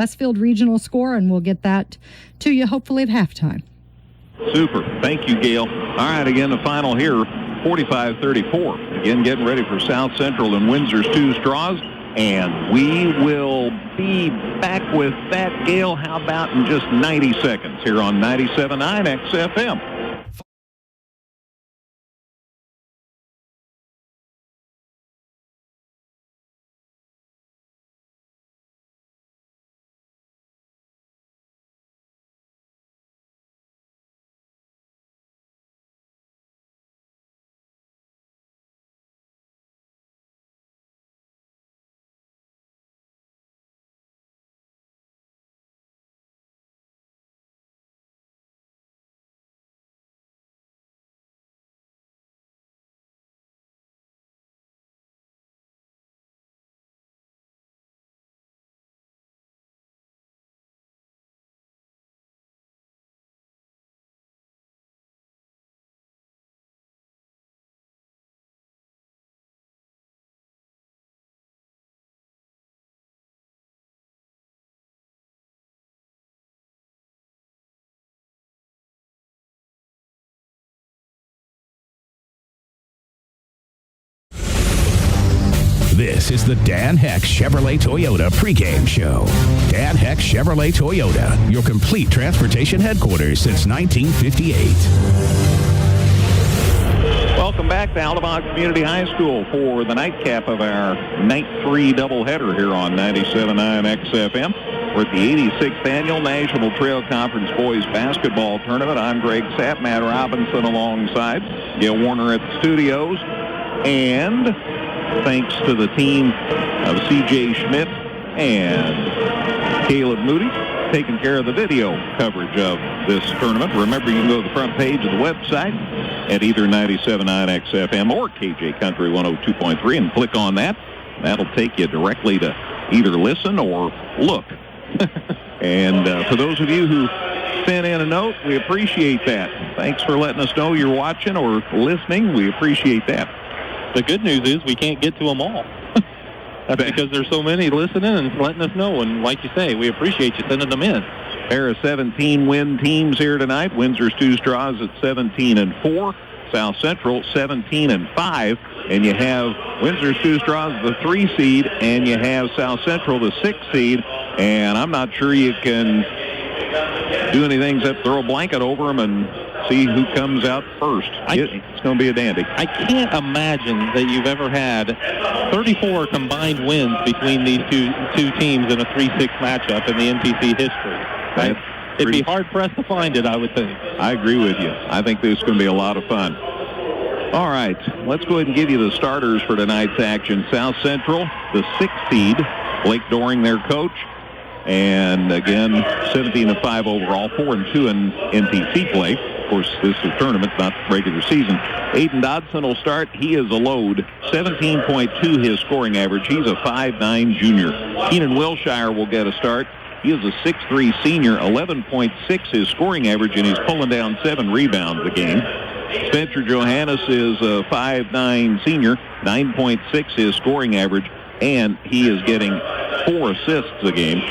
Westfield Regional score, and we'll get that to you hopefully at halftime. Super. Thank you, Gail. All right, again, the final here, 45-34. Again, getting ready for South Central and Windsor's Two Straws. And we will be back with that, Gail. How about in just 90 seconds here on 97.9 XFM. This is the Dan Heck Chevrolet Toyota pregame show. Dan Heck Chevrolet Toyota, your complete transportation headquarters since 1958. Welcome back to Altamont Community High School for the nightcap of our Night 3 doubleheader here on 97.9 XFM. We're at the 86th Annual National Trail Conference Boys Basketball Tournament. I'm Greg Sapp, Matt Robinson alongside Gail Warner at the studios. And thanks to the team of C.J. Schmidt and Caleb Moody taking care of the video coverage of this tournament. Remember, you can go to the front page of the website at either 97.9 XFM or KJ Country 102.3 and click on that. That'll take you directly to either listen or look. And for those of you who sent in a note, we appreciate that. Thanks for letting us know you're watching or listening. We appreciate that. The good news is we can't get to them all. That's because there's so many listening and letting us know. And like you say, we appreciate you sending them in. Pair of 17-win teams here tonight. Windsor's Two Straws at 17-4. South Central 17-5. And you have Windsor's Two Straws, the 3 seed, and you have South Central, the 6 seed. And I'm not sure you can do anything except throw a blanket over them and see who comes out first. It's going to be a dandy. I can't imagine that you've ever had 34 combined wins between these two teams in a 3-6 matchup in the NTC history. Right? It'd be hard-pressed to find it, I would think. I agree with you. I think this is going to be a lot of fun. All right, let's go ahead and give you the starters for tonight's action. South Central, the 6th seed, Blake Doring, their coach. And again, 17-5 overall, 4-2 in NTC play. Of course, this is a tournament, not regular season. Aiden Dodson will start. He is a load. 17.2 his scoring average. He's a 5'9 junior. Keenan Wilshire will get a start. He is a 6'3 senior, 11.6 his scoring average, and he's pulling down 7 rebounds a game. Spencer Johannes is a 5'9 senior, 9.6 his scoring average, and he is getting 4 assists a game.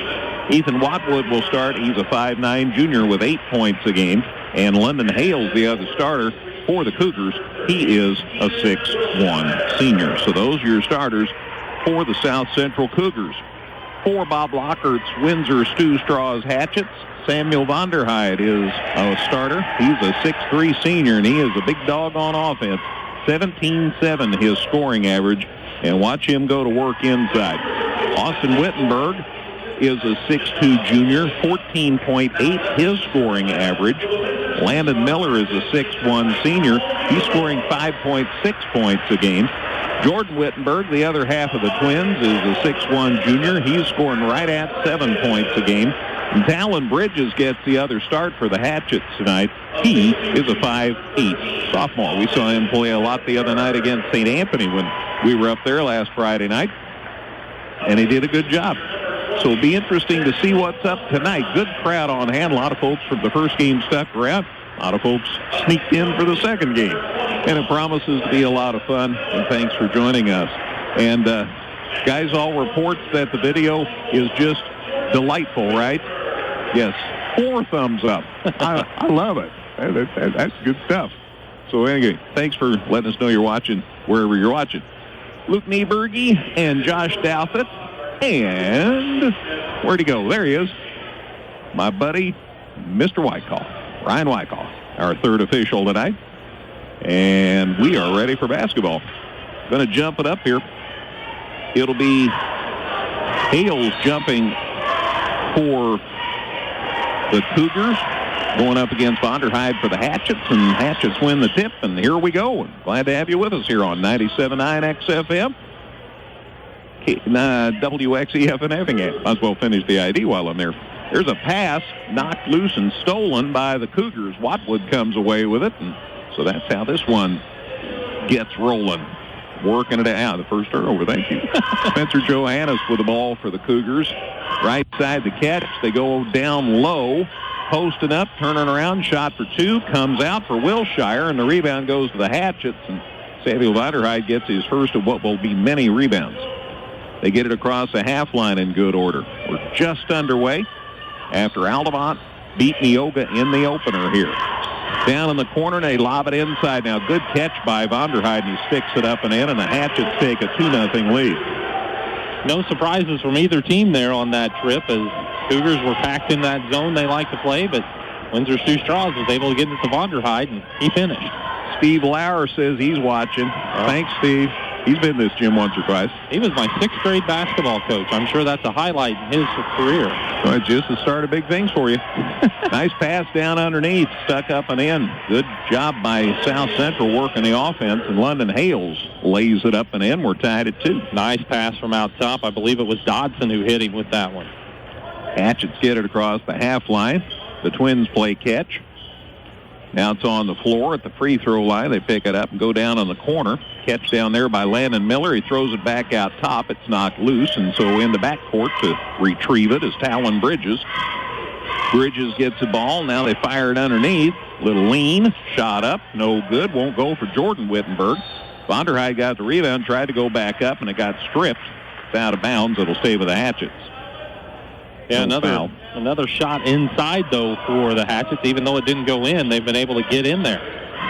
Ethan Watwood will start. He's a 5'9 junior with 8 points a game. And London Hales, the other starter for the Cougars, he is a 6'1 senior. So those are your starters for the South Central Cougars. For Bob Lockhart's Windsor's Two Straws Hatchets, Samuel Vonderheid is a starter. He's a 6'3 senior, and he is a big dog on offense. 17.7 his scoring average. And watch him go to work inside. Austin Wittenberg is a 6'2 junior, 14.8 his scoring average. Landon Miller is a 6'1 senior. He's scoring 5.6 points a game. Jordan Wittenberg, the other half of the Twins, is a 6'1 junior. He's scoring right at 7 points a game. And Talon Bridges gets the other start for the Hatchets tonight. He is a 5'8 sophomore. We saw him play a lot the other night against St. Anthony when we were up there last Friday night. And he did a good job. So it'll be interesting to see what's up tonight. Good crowd on hand. A lot of folks from the first game stuck around. A lot of folks sneaked in for the second game. And it promises to be a lot of fun. And thanks for joining us. And guys, all reports that the video is just Delightful, right? Yes. 4 thumbs up. I love it. That's good stuff. So anyway, thanks for letting us know you're watching wherever you're watching. Luke Nieberge and Josh Douthit. And where'd he go? There he is. My buddy, Mr. Wyckoff, Ryan Wyckoff, our third official tonight. And we are ready for basketball. Going to jump it up here. It'll be Hales jumping for the Cougars, going up against Vonderheide for the Hatchets, and Hatchets win the tip, and here we go. Glad to have you with us here on 97.9 XFM. WXEF in Effingham. Might as well finish the ID while I'm there. There's a pass knocked loose and stolen by the Cougars. Watwood comes away with it, and so that's how this one gets rolling. Working it out. The first turnover, thank you. Spencer Johannes with the ball for the Cougars. Right side the catch. They go down low, posting up, turning around, shot for 2, comes out for Wilshire, and the rebound goes to the Hatchets, and Samuel Vonderheide gets his first of what will be many rebounds. They get it across the half line in good order. We're just underway after Aldemont beat Neoga in the opener here. Down in the corner, and they lob it inside. Now, good catch by Vonderheide, and he sticks it up and in, and the Hatchets take a 2-0 lead. No surprises from either team there on that trip, as Cougars were packed in that zone they like to play, but Windsor Stu Straws was able to get it to Vonderheide, and he finished. Steve Lauer says he's watching. Thanks, Steve. He's been in this gym once or twice. He was my 6th grade basketball coach. I'm sure that's a highlight in his career. Well, it's just the start of big things for you. Nice pass down underneath, stuck up and in. Good job by South Central working the offense, and London Hales lays it up and in. We're tied at 2. Nice pass from out top. I believe it was Dodson who hit him with that one. Hatchets get it across the half line. The Twins play catch. Now it's on the floor at the free throw line. They pick it up and go down on the corner. Catch down there by Landon Miller. He throws it back out top. It's knocked loose, and so in the backcourt to retrieve it is Talon Bridges. Bridges gets the ball. Now they fire it underneath. Little lean. Shot up. No good. Won't go for Jordan Wittenberg. Vonderheide got the rebound, tried to go back up, and it got stripped. It's out of bounds. It'll stay with the Hatchets. Yeah, another shot inside, though, for the Hatchets. Even though it didn't go in, they've been able to get in there.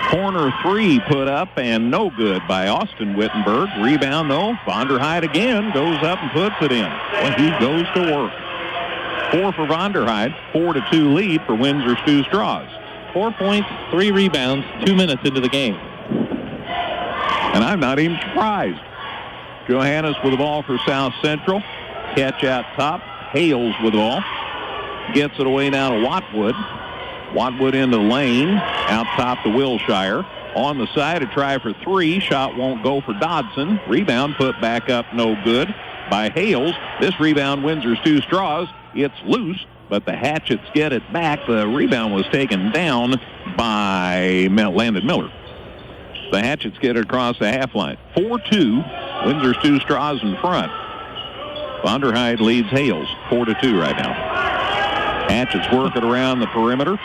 Corner 3 put up and no good by Austin Wittenberg. Rebound, though. Vonderheide again goes up and puts it in. Well, he goes to work. 4 for Vonderheide, 4-2 lead for Windsor Stu Straws. 4 points, 3 rebounds, 2 minutes into the game. And I'm not even surprised. Johannes with the ball for South Central. Catch out top. Hales with the ball. Gets it away now to Watwood. Watwood in the lane. Out top to Wilshire. On the side, a try for 3. Shot won't go for Dodson. Rebound put back up, no good by Hales. This rebound, Windsor Stu Straws. It's loose, but the Hatchets get it back. The rebound was taken down by Landon Miller. The Hatchets get it across the half line. 4-2. Windsor Stu Straws in front. Vonderheide leads Hales 4-2 right now. Hatchets working around the perimeter.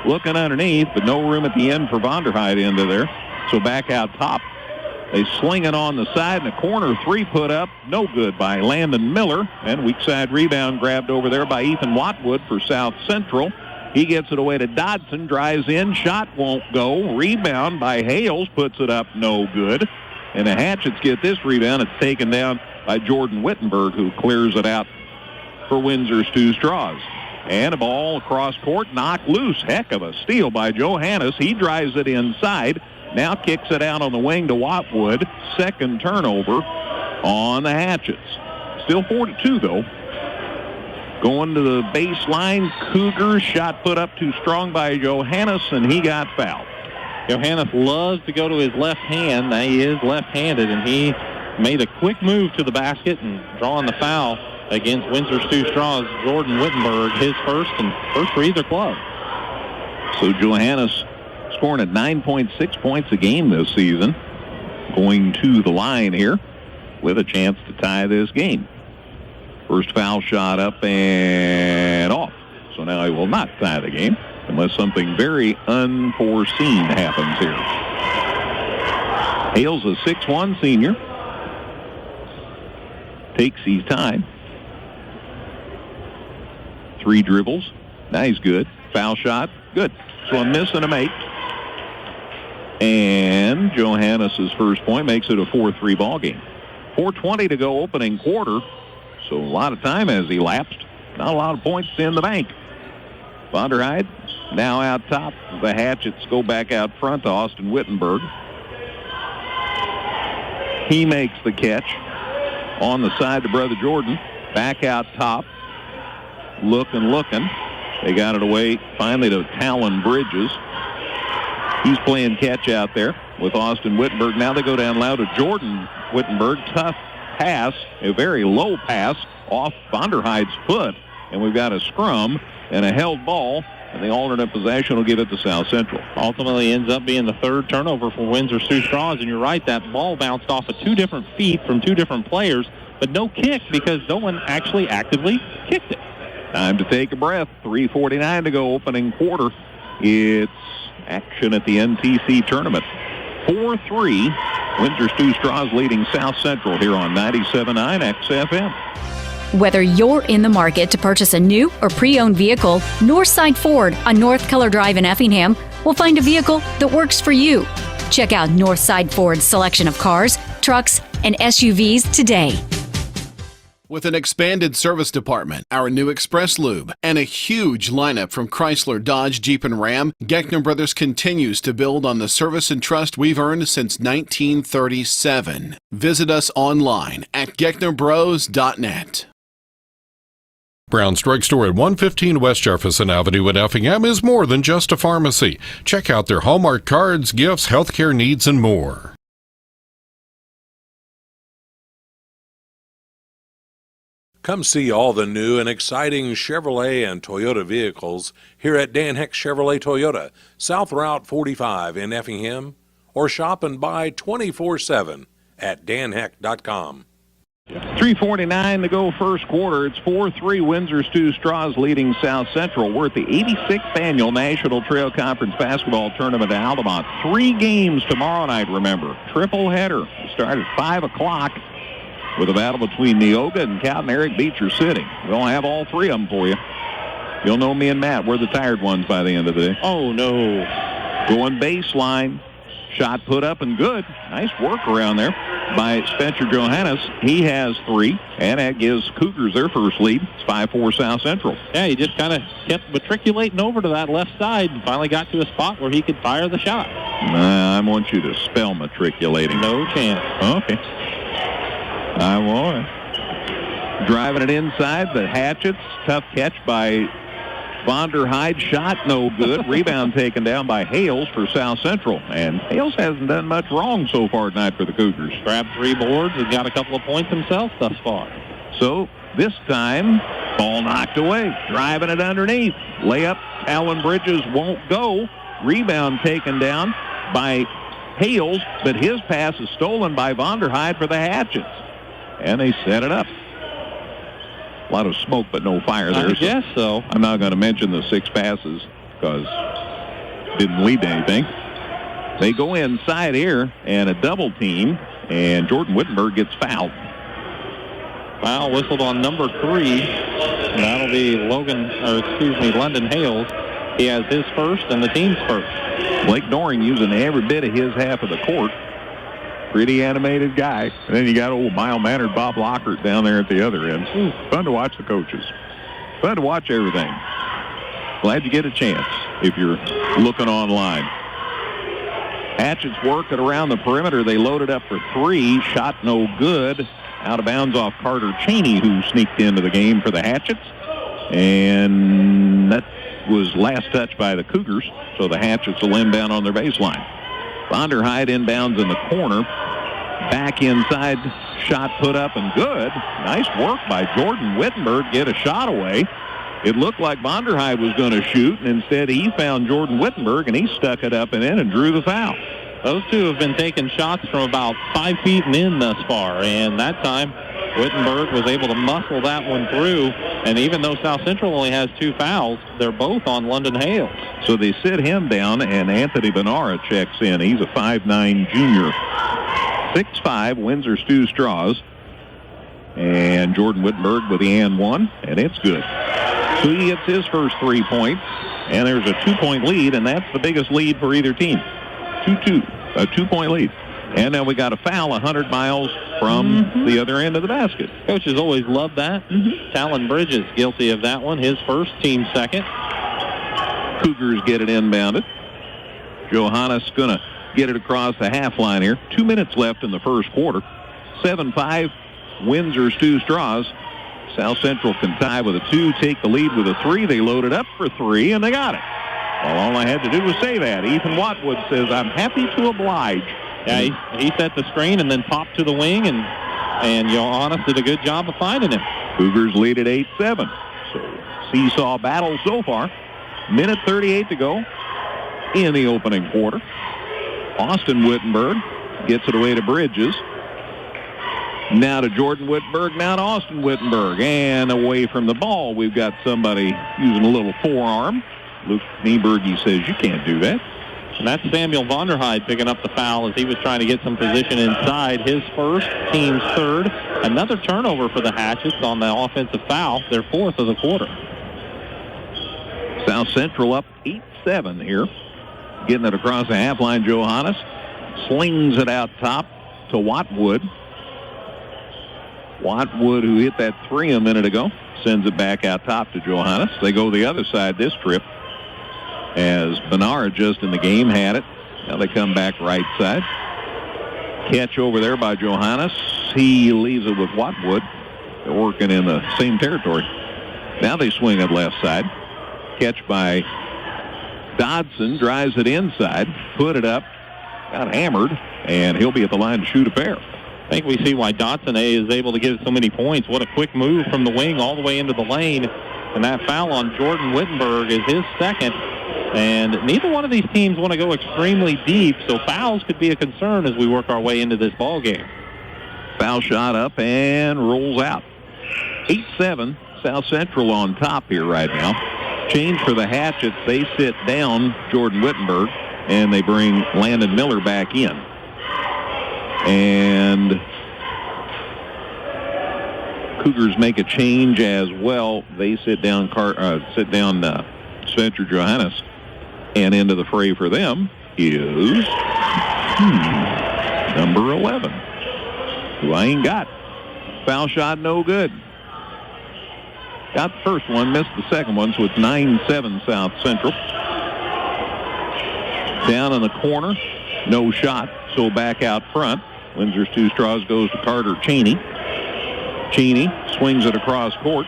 Looking underneath, but no room at the end for Vonderheide into there. So back out top. They sling it on the side, and a corner 3 put up. No good by Landon Miller. And weak side rebound grabbed over there by Ethan Watwood for South Central. He gets it away to Dodson. Drives in. Shot won't go. Rebound by Hales. Puts it up. No good. And the Hatchets get this rebound. It's taken down by Jordan Wittenberg, who clears it out for Windsor Stu Straws. And a ball across court, knocked loose. Heck of a steal by Johannes. He drives it inside. Now kicks it out on the wing to Watwood. Second turnover on the Hatchets. Still 4-2, though. Going to the baseline, Cougars. Shot put up too strong by Johannes, and he got fouled. Johannes loves to go to his left hand. Now he is left-handed, and he made a quick move to the basket and drawing the foul against Windsor Stu Straws. Jordan Wittenberg, his first for either club. So Johannes scoring at 9.6 points a game this season. Going to the line here with a chance to tie this game. First foul shot up and off. So now he will not tie the game unless something very unforeseen happens here. Hales, a 6'1" senior, takes his time. 3 dribbles. Now he's good. Foul shot. Good. So a miss and a make. And Johannes' first point makes it a 4-3 ball game. 4:20 to go opening quarter. So a lot of time has elapsed. Not a lot of points in the bank. Vonderheide now out top. The Hatchets go back out front to Austin Wittenberg. He makes the catch on the side to Brother Jordan. Back out top. Looking. They got it away finally to Talon Bridges. He's playing catch out there with Austin Wittenberg. Now they go down low to Jordan Wittenberg. Tough pass, a very low pass off Vonderheide's foot. And we've got a scrum and a held ball. And the alternate possession will give it to South Central. Ultimately ends up being the third turnover for Windsor Sioux Straws. And you're right, that ball bounced off of 2 different feet from 2 different players. But no kick because no one actually actively kicked it. Time to take a breath. 3:49 to go opening quarter. It's action at the NTC tournament. 4-3. Windsor Sioux Straws leading South Central here on 97.9 XFM. Whether you're in the market to purchase a new or pre-owned vehicle, Northside Ford on North Keller Drive in Effingham will find a vehicle that works for you. Check out Northside Ford's selection of cars, trucks, and SUVs today. With an expanded service department, our new Express Lube, and a huge lineup from Chrysler, Dodge, Jeep, and Ram, Geckner Brothers continues to build on the service and trust we've earned since 1937. Visit us online at gecknerbros.net. Brown's Drugstore at 115 West Jefferson Avenue in Effingham is more than just a pharmacy. Check out their Hallmark cards, gifts, healthcare needs, and more. Come see all the new and exciting Chevrolet and Toyota vehicles here at Dan Heck Chevrolet Toyota, South Route 45 in Effingham, or shop and buy 24/7 at danheck.com. 3:49 to go first quarter. It's 4-3 Windsor Sioux Straws leading South Central. We're at the 86th Annual National Trail Conference Basketball Tournament in Altamont. 3 games tomorrow night, remember. Triple header. Start at 5 o'clock with a battle between Neoga and Cowden. Eric Beecher sitting. We'll have all 3 of them for you. You'll know me and Matt. We're the tired ones by the end of the day. Oh, no. Going baseline. Shot put up and good. Nice work around there by Spencer Johannes. He has 3, and that gives Cougars their first lead. It's 5-4 South Central. Yeah, he just kind of kept matriculating over to that left side and finally got to a spot where he could fire the shot. I want you to spell matriculating. No chance. Okay. I want it. Driving it inside, the Hatchets. Tough catch by Vonderheide. Shot no good. Rebound taken down by Hales for South Central. And Hales hasn't done much wrong so far tonight for the Cougars. Grabbed 3 boards and got a couple of points himself thus far. So this time, ball knocked away. Driving it underneath. Layup, Talon Bridges won't go. Rebound taken down by Hales, but his pass is stolen by Vonderheide for the Hatchets. And they set it up. A lot of smoke, but no fire there. I guess so. I'm not going to mention the 6 passes because it didn't lead to anything. They go inside here and a double team, and Jordan Wittenberg gets fouled. Foul whistled on number 3. And that'll be London Hales. He has his first and the team's first. Blake Doring using every bit of his half of the court. Pretty animated guy. And then you got old mild-mannered Bob Lockhart down there at the other end. Fun to watch the coaches. Fun to watch everything. Glad you get a chance if you're looking online. Hatchets work it around the perimeter. They loaded up for 3. Shot no good. Out of bounds off Carter Cheney, who sneaked into the game for the Hatchets. And that was last touch by the Cougars. So the Hatchets will inbound on their baseline. Vonderheide inbounds in the corner. Back inside, shot put up and good. Nice work by Jordan Wittenberg. Get a shot away. It looked like Vonderheide was going to shoot, and instead he found Jordan Wittenberg, and he stuck it up and in and drew the foul. Those two have been taking shots from about 5 feet and in thus far, and that time Wittenberg was able to muscle that one through. And even though South Central only has 2 fouls, they're both on London Hales. So they sit him down, and Anthony Benara checks in. He's a 5'9 junior. 6'5 Windsor Sioux Straws. And Jordan Wittenberg with the and 1, and it's good. So he gets his first 3 points, and there's a 2-point lead, and that's the biggest lead for either team. 2-2, a 2-point lead. And then we got a foul 100 miles from the other end of the basket. Coaches always love that. Talon Bridges guilty of that one. His first, team second. Cougars get it inbounded. Johannes going to get it across the half line here. 2 minutes left in the first quarter. 7-5, Windsor's 2 straws. South Central can tie with a 2, take the lead with a 3. They loaded up for 3, and they got it. Well, all I had to do was say that. Ethan Watwood says, I'm happy to oblige. Yeah, he set the screen and then popped to the wing, and Johannes did a good job of finding him. Cougars lead at 8-7. So seesaw battle so far. Minute 38 to go in the opening quarter. Austin Wittenberg gets it away to Bridges. Now to Jordan Wittenberg, now to Austin Wittenberg. And away from the ball, we've got somebody using a little forearm. Luke Nieberge says, you can't do that. And that's Samuel Vonderheide picking up the foul as he was trying to get some position inside. His first, team's third. Another turnover for the Hatchets on the offensive foul, their 4th of the quarter. South Central up 8-7 here. Getting it across the half line, Johannes slings it out top to Watwood. Watwood, who hit that 3 a minute ago, sends it back out top to Johannes. They go the other side this trip as Bernard just in the game had it. Now they come back right side. Catch over there by Johannes. He leaves it with Watwood. They're working in the same territory. Now they swing it left side. Catch by Dodson. Drives it inside. Put it up. Got hammered. And he'll be at the line to shoot a pair. I think we see why Dodson is able to get so many points. What a quick move from the wing all the way into the lane. And that foul on Jordan Wittenberg is his second. And neither one of these teams want to go extremely deep, so fouls could be a concern as we work our way into this ball game. Foul shot up and rolls out. 8-7, South Central on top here right now. Change for the Hatchets. They sit down Jordan Wittenberg, and they bring Landon Miller back in. And Cougars make a change as well. They sit down Spencer Johannes. And into the fray for them is number 11, who I ain't got. Foul shot, no good. Got the first one, missed the second one, so it's 9-7 South Central. Down in the corner, no shot, so back out front. Windsor's 2 straws goes to Carter Cheney. Cheney swings it across court.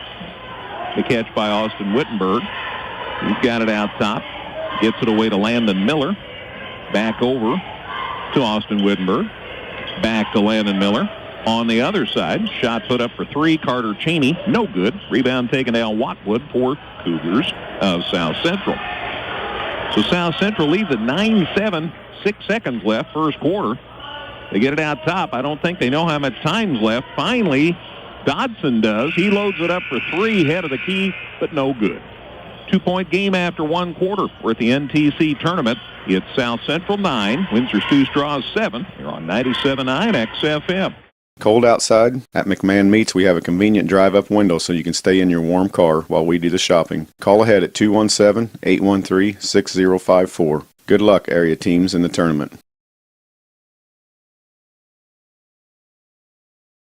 The catch by Austin Wittenberg. He's got it out top. Gets it away to Landon Miller. Back over to Austin Wittenberg. Back to Landon Miller. On the other side, shot put up for 3. Carter Cheney, no good. Rebound taken down Watwood for Cougars of South Central. So South Central leads at 9-7, 6 seconds left, first quarter. They get it out top. I don't think they know how much time's left. Finally, Dodson does. He loads it up for 3, head of the key, but no good. 2-point game after 1 quarter. We're at the NTC tournament. It's South Central 9, Windsor's 2 straws 7. You're on 97.9 XFM. Cold outside? At McMahon Meats, we have a convenient drive-up window so you can stay in your warm car while we do the shopping. Call ahead at 217-813-6054. Good luck, area teams, in the tournament.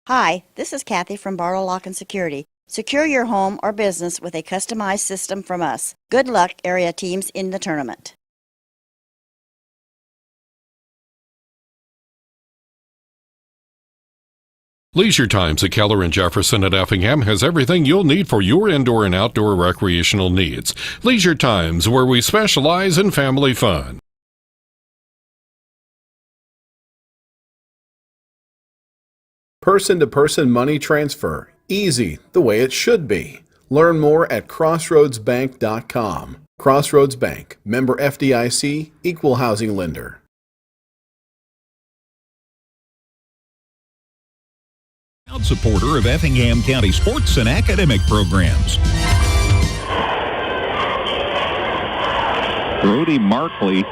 Hi, this is Kathy from Barlow Lock and Security. Secure your home or business with a customized system from us. Good luck, area teams, in the tournament. Leisure Times at Keller and Jefferson at Effingham has everything you'll need for your indoor and outdoor recreational needs. Leisure Times, where we specialize in family fun. Person-to-person money transfer. Easy, the way it should be. Learn more at crossroadsbank.com. Crossroads Bank, member FDIC, equal housing lender. Proud supporter of Effingham County sports and academic programs. Brody Markley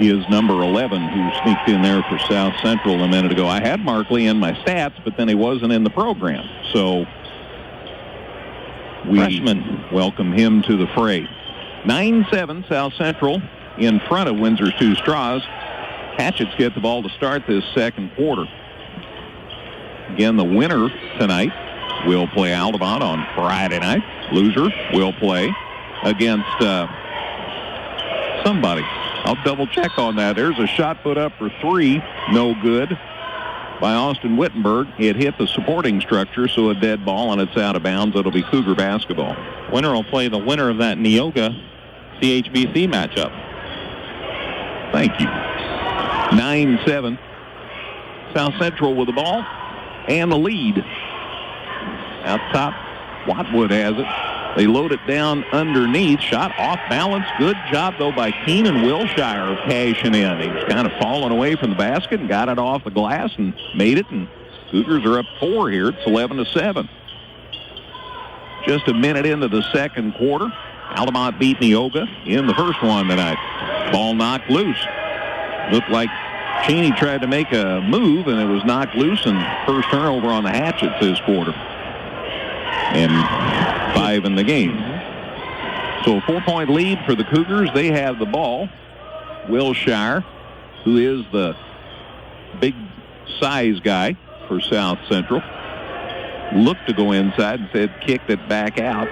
is number 11, who sneaked in there for South Central a minute ago. I had Markley in my stats, but then he wasn't in the program. So freshman welcome him to the fray. 9-7 South Central in front of Windsor's Two Straws. Hatchets get the ball to start this second quarter. Again, the winner tonight will play Aldemont on Friday night. Loser will play against somebody. I'll double check on that. There's a shot put up for three. No good by Austin Wittenberg. It hit the supporting structure, so a dead ball, and it's out of bounds. It'll be Cougar basketball. Winner will play the winner of that Neoga CHBC matchup. Thank you. 9-7. South Central with the ball and the lead. Out top, Watwood has it. They load it down underneath. Shot off balance. Good job, though, by Keenan Wilshire cashing in. He was kind of falling away from the basket and got it off the glass and made it. And Cougars are up 4 here. It's 11-7. Just a minute into the second quarter. Aldemont beat Neoga in the first one tonight. Ball knocked loose. Looked like Cheney tried to make a move, and it was knocked loose, and first turnover on the Hatchets this quarter. And 5 in the game. So a 4-point lead for the Cougars. They have the ball. Wilshire, who is the big size guy for South Central, looked to go inside and said kicked it back out.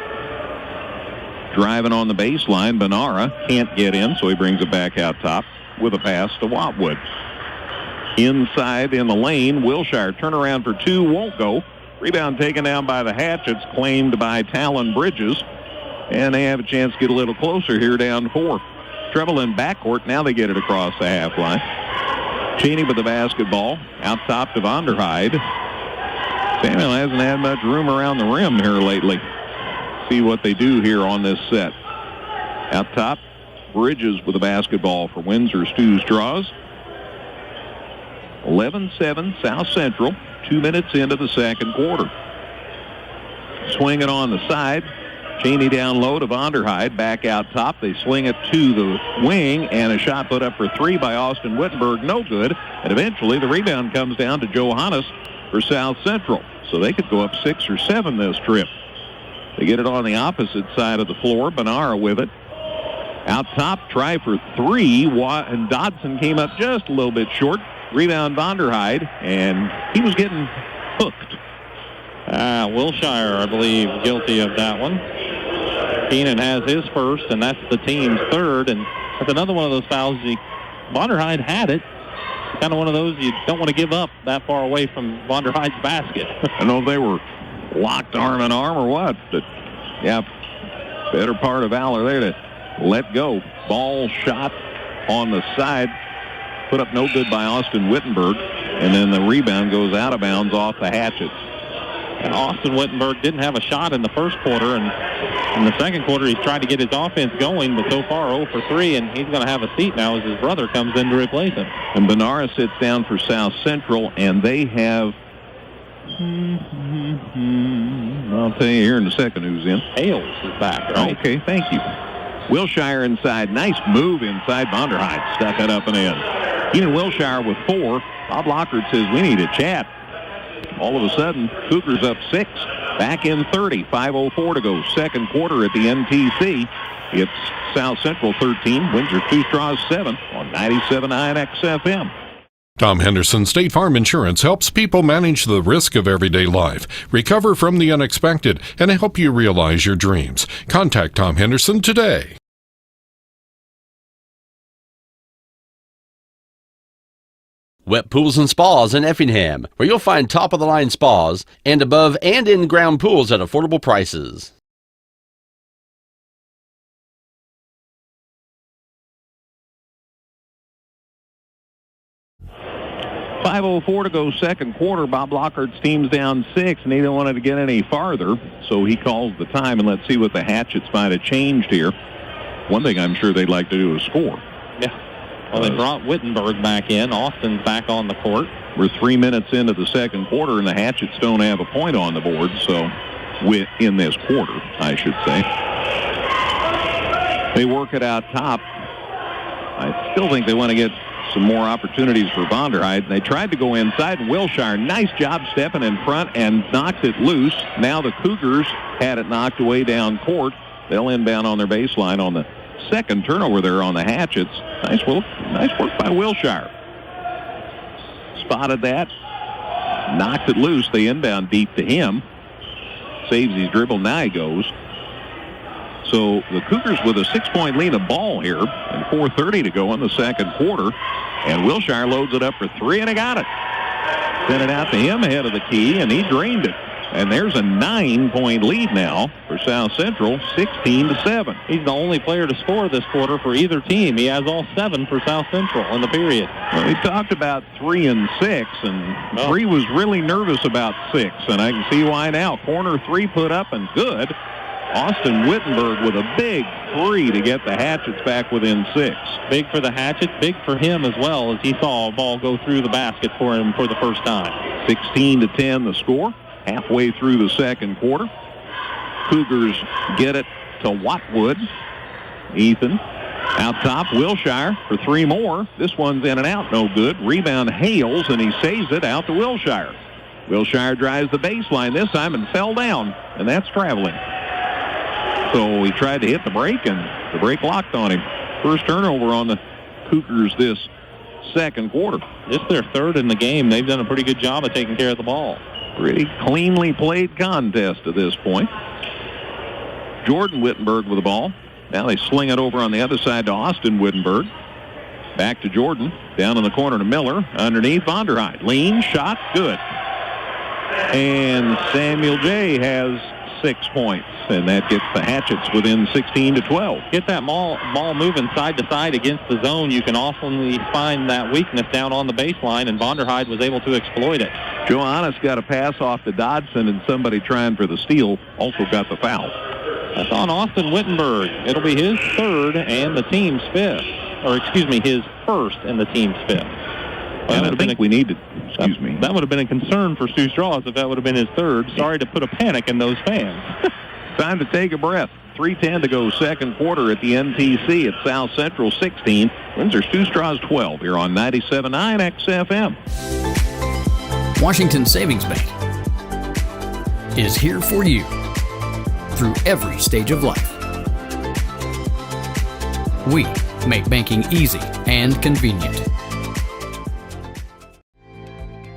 Driving on the baseline, Benara can't get in, so he brings it back out top with a pass to Watwood. Inside in the lane, Wilshire turnaround for 2, won't go. Rebound taken down by the Hatchets, claimed by Talon Bridges. And they have a chance to get a little closer here, down 4. Treble in backcourt. Now they get it across the half line. Cheney with the basketball. Out top to Vonderheide. Samuel hasn't had much room around the rim here lately. See what they do here on this set. Out top, Bridges with the basketball for Windsor's Two Straws. 11-7 South Central. 2 minutes into the second quarter. Swing it on the side. Cheney down low to Vonderheide. Back out top. They sling it to the wing, and a shot put up for 3 by Austin Wittenberg. No good. And eventually the rebound comes down to Johannes for South Central. So they could go up 6 or 7 this trip. They get it on the opposite side of the floor. Benara with it. Out top, try for 3. And Dodson came up just a little bit short. Rebound Vonderheide, and he was getting hooked. Wilshire, I believe, guilty of that one. Keenan has his first, and that's the team's third. And that's another one of those fouls. Vonderheide had it. Kind of one of those you don't want to give up that far away from Vonderheide's basket. I don't know if they were locked arm in arm or what, but yeah, better part of valor there to let go. Ball shot on the side. Put up no good by Austin Wittenberg, and then the rebound goes out of bounds off the Hatchets. And Austin Wittenberg didn't have a shot in the first quarter, and in the second quarter he's tried to get his offense going, but so far 0 for 3, and he's going to have a seat now as his brother comes in to replace him. And Benara sits down for South Central, and they have, I'll tell you here in a second who's in. Hales is back, right? Okay, thank you. Wilshire inside. Nice move inside. Vonderheide stuck it up and in. Keenan Wilshire with 4. Bob Lockhart says we need a chat. All of a sudden, Cougars up 6. Back in 30. 5:04 to go. Second quarter at the NTC. It's South Central 13. Windsor Two Straws 7 on 97.9 XFM. Tom Henderson State Farm Insurance helps people manage the risk of everyday life, recover from the unexpected, and help you realize your dreams. Contact Tom Henderson today. Wet Pools and Spas in Effingham, where you'll find top-of-the-line spas and above and in-ground pools at affordable prices. .504 to go second quarter. Bob Lockhart's team's down 6, and he didn't want to get any farther, so he calls the time, and let's see what the Hatchets might have changed here. One thing I'm sure they'd like to do is score. Yeah. Well, they brought Wittenberg back in. Austin's back on the court. We're 3 minutes into the second quarter, and the Hatchets don't have a point on the board, so in this quarter, I should say. They work it out top. I still think they want to get some more opportunities for Vonderheide. They tried to go inside, and Wilshire, nice job stepping in front and knocked it loose. Now the Cougars had it knocked away down court. They'll inbound on their baseline on the second turnover there on the Hatchets. Nice work by Wilshire. Spotted that. Knocked it loose. They inbound deep to him. Saves his dribble. Now he goes. So the Cougars with a 6-point lead of ball here and 4:30 to go in the second quarter. And Wilshire loads it up for three, and he got it. Sent it out to him ahead of the key, and he drained it. And there's a 9-point lead now for South Central, 16-7. He's the only player to score this quarter for either team. He has all 7 for South Central in the period. Well, we talked about 3 and 6, and 3 was really nervous about 6, and I can see why now. Corner 3 put up and good. Austin Wittenberg with a big 3 to get the Hatchets back within 6. Big for the Hatchets, big for him as well, as he saw a ball go through the basket for him for the first time. 16-10 the score. Halfway through the second quarter. Cougars get it to Watwood. Ethan out top. Wilshire for 3 more. This one's in and out. No good. Rebound Hales, and he saves it out to Wilshire. Wilshire drives the baseline this time and fell down, and that's traveling. So he tried to hit the break, and the break locked on him. First turnover on the Cougars this second quarter. This is their 3rd in the game. They've done a pretty good job of taking care of the ball. Pretty cleanly played contest at this point. Jordan Wittenberg with the ball. Now they sling it over on the other side to Austin Wittenberg. Back to Jordan. Down in the corner to Miller. Underneath Vonderheid. Lean, shot, good. And Samuel J. has 6 points, and that gets the Hatchets within 16-12. Get that ball moving side to side against the zone. You can often find that weakness down on the baseline, and Vonderheid was able to exploit it. Johannes got a pass off to Dodson, and somebody trying for the steal also got the foul. That's on Austin Wittenberg. It'll be his 3rd and the team's 5th. Or, excuse me, his 1st and the team's 5th. And I think we need to, that would have been a concern for Stu Strauss if that would have been his 3rd. Sorry to put a panic in those fans. Time to take a breath. 3:10 to go second quarter at the NTC at South Central 16. Windsor Stu Strauss 12 here on 97.9 XFM. Washington Savings Bank is here for you through every stage of life. We make banking easy and convenient.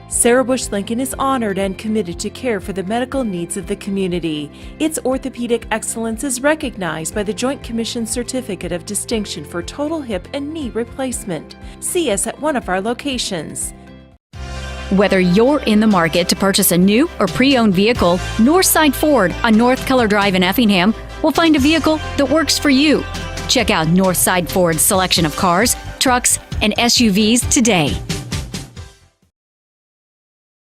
Sarah Bush Lincoln is honored and committed to care for the medical needs of the community. Its orthopedic excellence is recognized by the Joint Commission Certificate of Distinction for Total Hip and Knee Replacement. See us at one of our locations. Whether you're in the market to purchase a new or pre-owned vehicle, Northside Ford on North Color Drive in Effingham will find a vehicle that works for you. Check out Northside Ford's selection of cars, trucks, and SUVs today.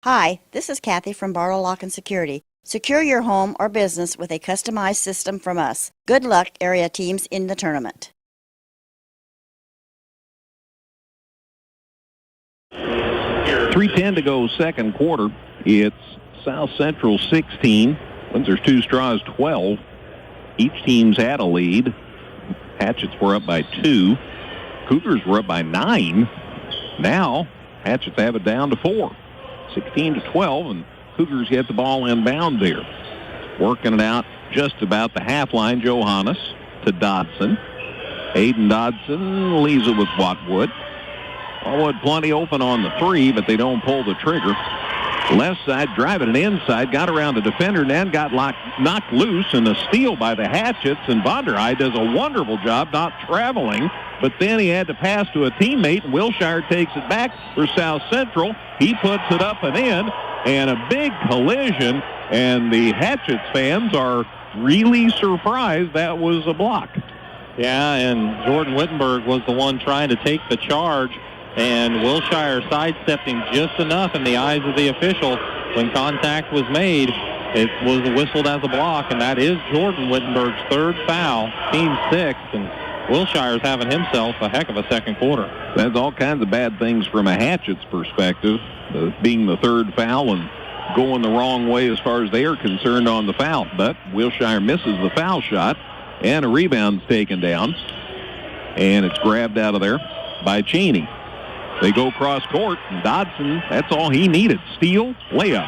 Hi, this is Kathy from Barlow Lock and Security. Secure your home or business with a customized system from us. Good luck, area teams in the tournament. .310 to go second quarter. It's South Central 16. Windsor Stu Strauss 12. Each team's had a lead. Hatchets were up by 2. Cougars were up by 9. Now, Hatchets have it down to 4. 16-12, and Cougars get the ball inbound there. Working it out just about the half line. Johannes to Dodson. Aiden Dodson leaves it with Watwood. Watwood plenty open on the 3, but they don't pull the trigger. Left side, driving it inside, got around the defender, and then got knocked loose, and a steal by the Hatchets, and Vonderheid does a wonderful job not traveling, but then he had to pass to a teammate, and Wilshire takes it back for South Central. He puts it up and in, and a big collision, and the Hatchets fans are really surprised that was a block. Yeah, and Jordan Wittenberg was the one trying to take the charge, and Wilshire sidestepped him just enough in the eyes of the official. When contact was made, it was whistled as a block, and that is Jordan Wittenberg's 3rd foul, team 6th, and Wilshire's having himself a heck of a second quarter. That's all kinds of bad things from a Hatchet's perspective, being the 3rd foul and going the wrong way as far as they are concerned on the foul. But Wilshire misses the foul shot, and a rebound's taken down, and it's grabbed out of there by Cheney. They go cross court, and Dodson, that's all he needed. Steal, layup.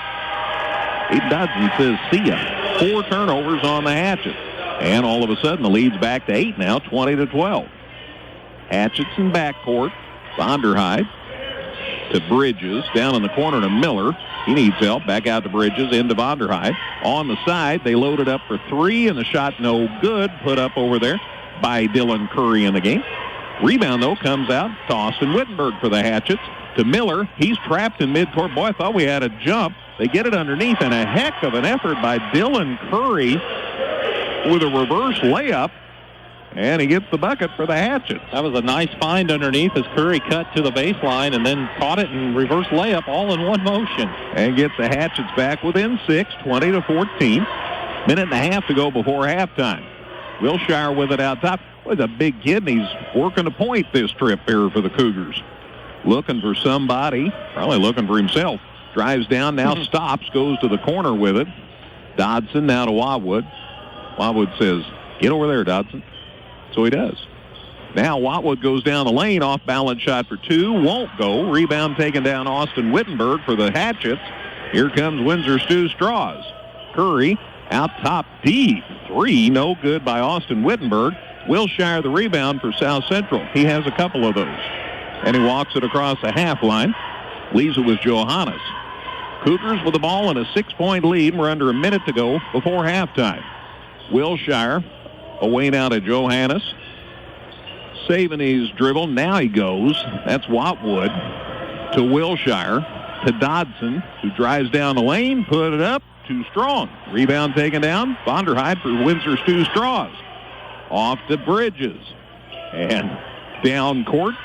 Aiden Dodson says, see ya. 4 turnovers on the Hatchets. And all of a sudden, the lead's back to 8 now, 20-12. Hatchetson backcourt. Vonderhyde to Bridges. Down in the corner to Miller. He needs help. Back out to Bridges. Into Vonderhyde. On the side, they loaded up for 3, and the shot no good. Put up over there by Dylan Curry in the game. Rebound, though, comes out to Austin Wittenberg for the Hatchets. To Miller. He's trapped in midcourt. Boy, I thought we had a jump. They get it underneath, and a heck of an effort by Dylan Curry with a reverse layup. And he gets the bucket for the Hatchets. That was a nice find underneath as Curry cut to the baseline and then caught it in reverse layup all in one motion. And gets the Hatchets back within 6, 20-14. Minute and a half to go before halftime. Wilshire with it out top. Well, he's a big kid, and he's working a point this trip here for the Cougars. Looking for somebody, probably looking for himself. Drives down, now stops, goes to the corner with it. Dodson now to Wildwood. Wildwood says, get over there, Dodson. So he does. Now Wildwood goes down the lane, off-balance shot for 2, won't go. Rebound taken down Austin Wittenberg for the Hatchets. Here comes Windsor Stu Straws. Curry out top deep. 3, no good by Austin Wittenberg. Wilshire the rebound for South Central. He has a couple of those. And he walks it across the half line. Leaves it with Johannes. Cougars with the ball in a 6-point lead. We're under a minute to go before halftime. Wilshire away now to Johannes. Saving his dribble. Now he goes. That's Watwood to Wilshire. To Dodson, who drives down the lane. Put it up. Too strong. Rebound taken down. Vonderhyde for Windsor Stu Straws. Off to Bridges. And down court.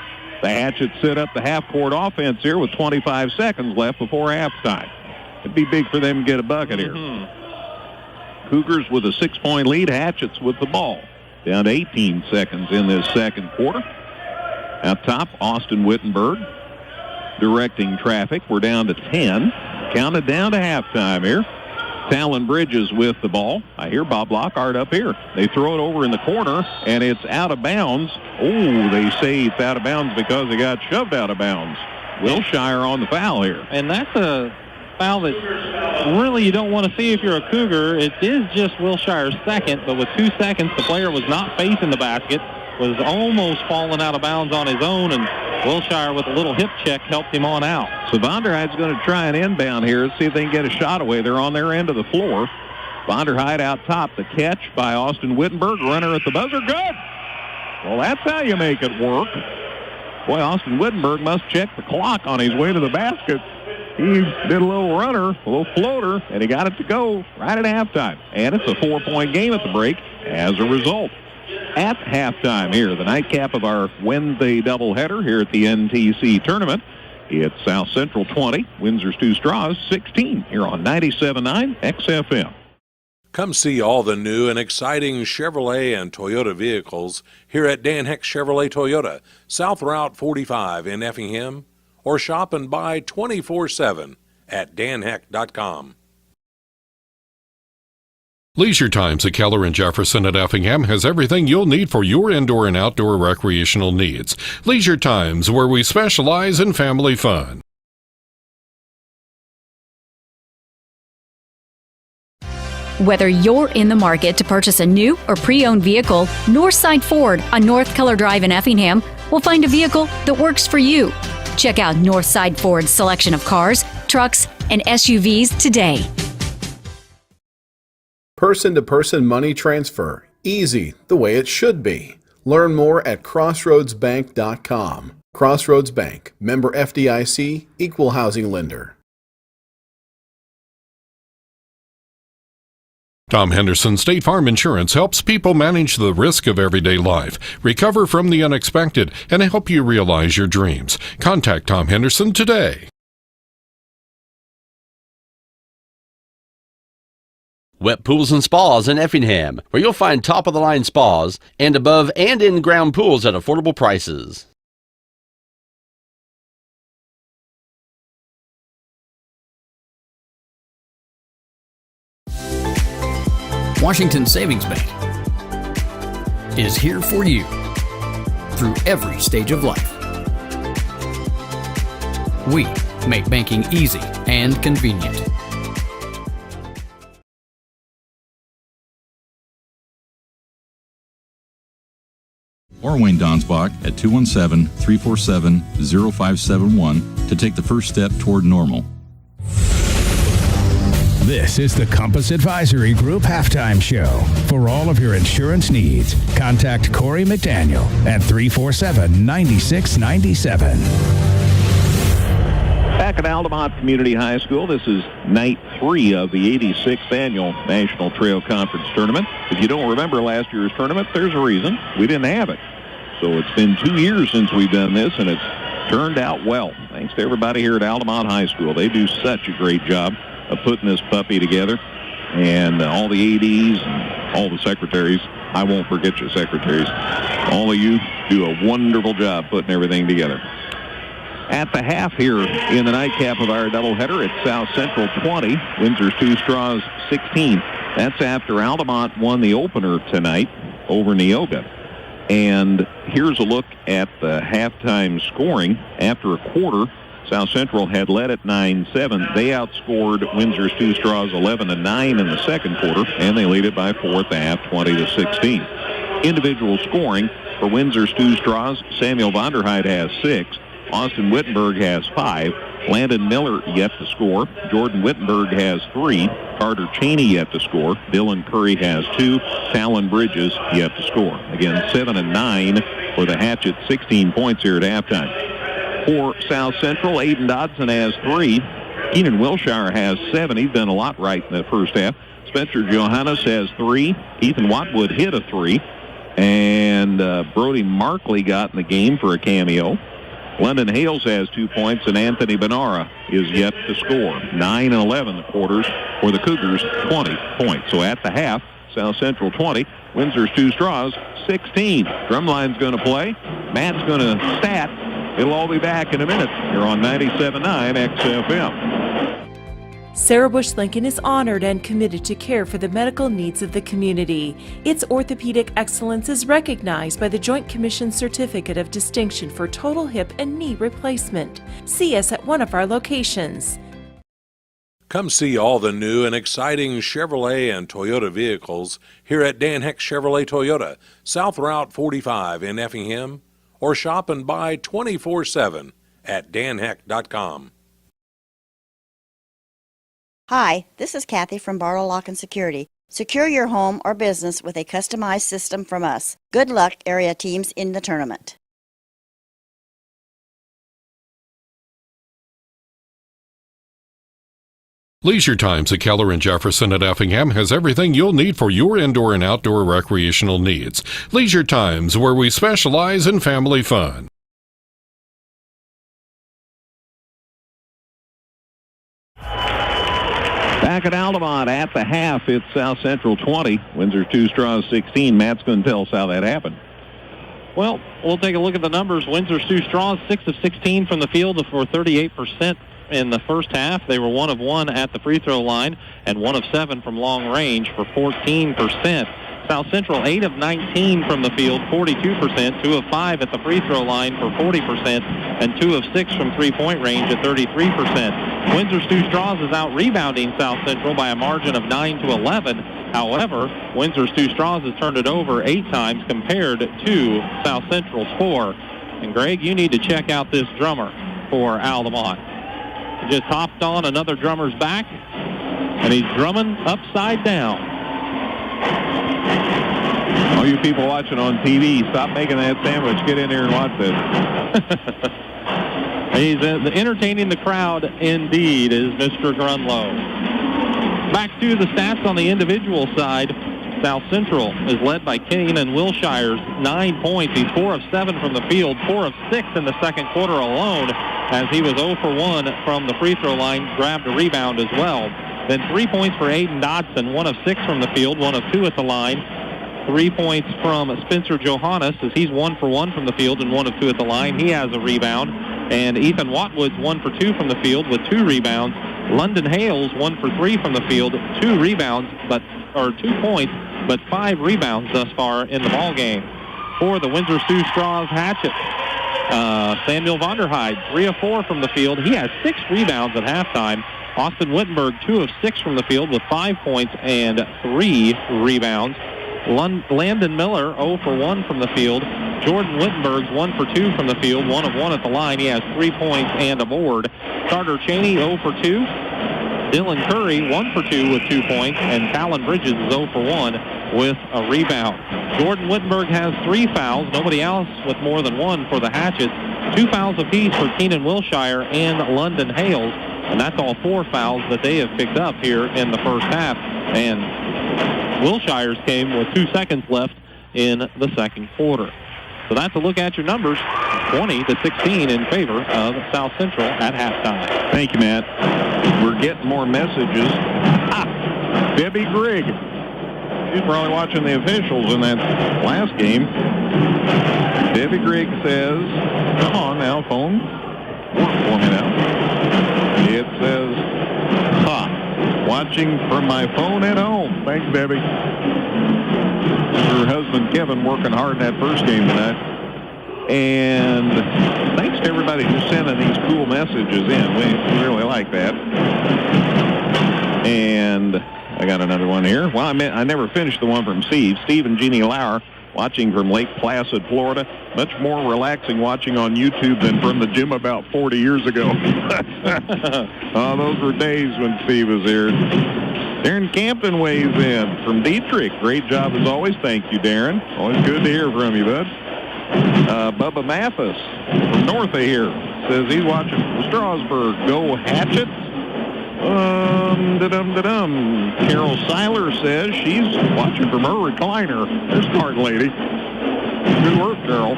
The Hatchets set up the half-court offense here with 25 seconds left before halftime. It'd be big for them to get a bucket here. Cougars with a 6-point lead. Hatchets with the ball. Down to 18 seconds in this second quarter. Out top, Austin Wittenberg directing traffic. We're down to 10. Counted down to halftime here. Talon Bridges with the ball. I hear Bob Lockhart up here. They throw it over in the corner, and it's out of bounds. Oh, they say it's out of bounds because it got shoved out of bounds. Wilshire on the foul here. And that's a foul that really you don't want to see if you're a Cougar. It is just Wilshire's second, but with 2 seconds, the player was not facing the basket, was almost falling out of bounds on his own, and Wilshire with a little hip check helped him on out. So Vonderhyde's going to try an inbound here and see if they can get a shot away. They're on their end of the floor. Vonderhyde out top. The catch by Austin Wittenberg. Runner at the buzzer. Good! Well, that's how you make it work. Boy, Austin Wittenberg must check the clock on his way to the basket. He did a little runner, a little floater, and he got it to go right at halftime. And it's a 4-point game at the break as a result. At halftime here, the nightcap of our Wednesday doubleheader here at the NTC tournament. It's South Central 20, Windsor Stu Straws 16 here on 97.9 XFM. Come see all the new and exciting Chevrolet and Toyota vehicles here at Dan Heck Chevrolet Toyota, South Route 45 in Effingham, or shop and buy 24/7 at danheck.com. Leisure Times at Keller and Jefferson at Effingham has everything you'll need for your indoor and outdoor recreational needs. Leisure Times, where we specialize in family fun. Whether you're in the market to purchase a new or pre-owned vehicle, Northside Ford on North Keller Drive in Effingham will find a vehicle that works for you. Check out Northside Ford's selection of cars, trucks, and SUVs today. Person-to-person money transfer. Easy, the way it should be. Learn more at crossroadsbank.com. Crossroads Bank, member FDIC, equal housing lender. Tom Henderson State Farm Insurance helps people manage the risk of everyday life, recover from the unexpected, and help you realize your dreams. Contact Tom Henderson today. Wet Pools and Spas in Effingham, where you'll find top-of-the-line spas and above and in-ground pools at affordable prices. Washington Savings Bank is here for you through every stage of life. We make banking easy and convenient. or Wayne Donsbach at 217-347-0571 to take the first step toward normal. This is the Compass Advisory Group Halftime Show. For all of your insurance needs, contact Corey McDaniel at 347-9697. Back at Altamont Community High School, this is night 3 of the 86th Annual National Trail Conference Tournament. If you don't remember last year's tournament, there's a reason. We didn't have it. So it's been 2 years since we've done this, and it's turned out well. Thanks to everybody here at Altamont High School. They do such a great job of putting this puppy together, and all the ADs and all the secretaries. I won't forget you, secretaries. All of you do a wonderful job putting everything together. At the half here in the nightcap of our doubleheader, it's South Central 20, Windsor's 2 Straws 16. That's after Altamont won the opener tonight over Neoga. And here's a look at the halftime scoring. After a quarter, South Central had led at 9-7. They outscored Windsor's 2 Straws 11-9 in the second quarter, and they lead it by 4 at the half, 20-16. Individual scoring for Windsor's 2 Straws, Samuel Vonderheid has 6. Austin Wittenberg has 5. Landon Miller yet to score. Jordan Wittenberg has 3. Carter Cheney yet to score. Dylan Curry has 2. Talon Bridges yet to score. Again, 7 and 9 for the Hatchet, 16 points here at halftime. For South Central, Aiden Dodson has 3. Keenan Wilshire has 7. He's done a lot right in the first half. Spencer Johannes has 3. Ethan Watwood hit a 3. And Brody Markley got in the game for a cameo. London Hales has 2 points, and Anthony Benara is yet to score. 9 and 11 the quarters for the Cougars, 20 points. So at the half, South Central 20, Windsor's 2 Straws 16. Drumline's going to play. Matt's going to stat. It'll all be back in a minute. You're on 97.9 XFM. Sarah Bush Lincoln is honored and committed to care for the medical needs of the community. Its orthopedic excellence is recognized by the Joint Commission Certificate of Distinction for Total Hip and Knee Replacement. See us at one of our locations. Come see all the new and exciting Chevrolet and Toyota vehicles here at Dan Heck Chevrolet Toyota, South Route 45 in Effingham, or shop and buy 24/7 at danheck.com. Hi, this is Kathy from Barlow Lock and Security. Secure your home or business with a customized system from us. Good luck, area teams in the tournament. Leisure Times at Keller and Jefferson at Effingham has everything you'll need for your indoor and outdoor recreational needs. Leisure Times, where we specialize in family fun. Back at Altamont at the half, it's South Central 20, Windsor 2 Straws 16. Matt's going to tell us how that happened. Well, we'll take a look at the numbers. Windsor's 2 Straws, 6 of 16 from the field for 38% in the first half. They were 1 of 1 at the free throw line and 1 of 7 from long range for 14%. South Central, 8 of 19 from the field, 42%, 2 of 5 at the free throw line for 40%, and 2 of 6 from three-point range at 33%. Windsor's 2 Straws is out rebounding South Central by a margin of 9-11. However, Windsor's 2 Straws has turned it over 8 times compared to South Central's 4. And Greg, you need to check out this drummer for Altamont. He just hopped on another drummer's back, and he's drumming upside down. All you people watching on TV, stop making that sandwich. Get in here and watch this. He's entertaining the crowd, indeed, is Mr. Grunlow. Back to the stats on the individual side. South Central is led by Keenan Wilshire's 9 points. He's 4 of 7 from the field, 4 of 6 in the second quarter alone, as he was 0 for 1 from the free throw line, grabbed a rebound as well. Then 3 points for Aiden Dodson, 1 of 6 from the field, 1 of 2 at the line. 3 points from Spencer Johannes, as he's 1 for 1 from the field and 1 of 2 at the line. He has a rebound. And Ethan Watwood's 1 for 2 from the field with 2 rebounds. London Hales 1 for 3 from the field, 2 points, but 5 rebounds thus far in the ball game. For the Windsor Sioux Straws Hatchet, Samuel Vonderheid, 3 of 4 from the field. He has 6 rebounds at halftime. Austin Wittenberg, 2 of 6 from the field with 5 points and 3 rebounds. Landon Miller, 0 for 1 from the field, Jordan Wittenberg's 1 for 2 from the field, 1 of 1 at the line. He has 3 points and a board. Carter Cheney 0 for 2. Dylan Curry 1 for 2 with 2 points, and Talon Bridges is 0 for 1 with a rebound. Jordan Wittenberg has 3 fouls. Nobody else with more than 1 for the Hatchets. 2 fouls apiece for Keenan Wilshire and London Hales, and that's all 4 fouls that they have picked up here in the first half. And Wilshire's came with 2 seconds left in the second quarter. So that's a look at your numbers, 20-16 in favor of South Central at halftime. Thank you, Matt. We're getting more messages. Debbie Grigg. She's probably watching the officials in that last game. Debbie Grigg says, come on now, phone. Work for me now. It says, watching from my phone at home. Thanks, Debbie. Her husband, Kevin, working hard in that first game tonight. And thanks to everybody who's sending these cool messages in. We really like that. And I got another one here. Well, I never finished the one from Steve. Steve and Jeannie Lauer, watching from Lake Placid, Florida. Much more relaxing watching on YouTube than from the gym about 40 years ago. Oh, those were days when Steve was here. Darren Campton weighs in from Dietrich. Great job as always. Thank you, Darren. Always good to hear from you, bud. Bubba Mathis from north of here says he's watching from Strasburg. Go Hatchets. Carol Seiler says she's watching from her recliner. There's smart lady. Good work, Carol.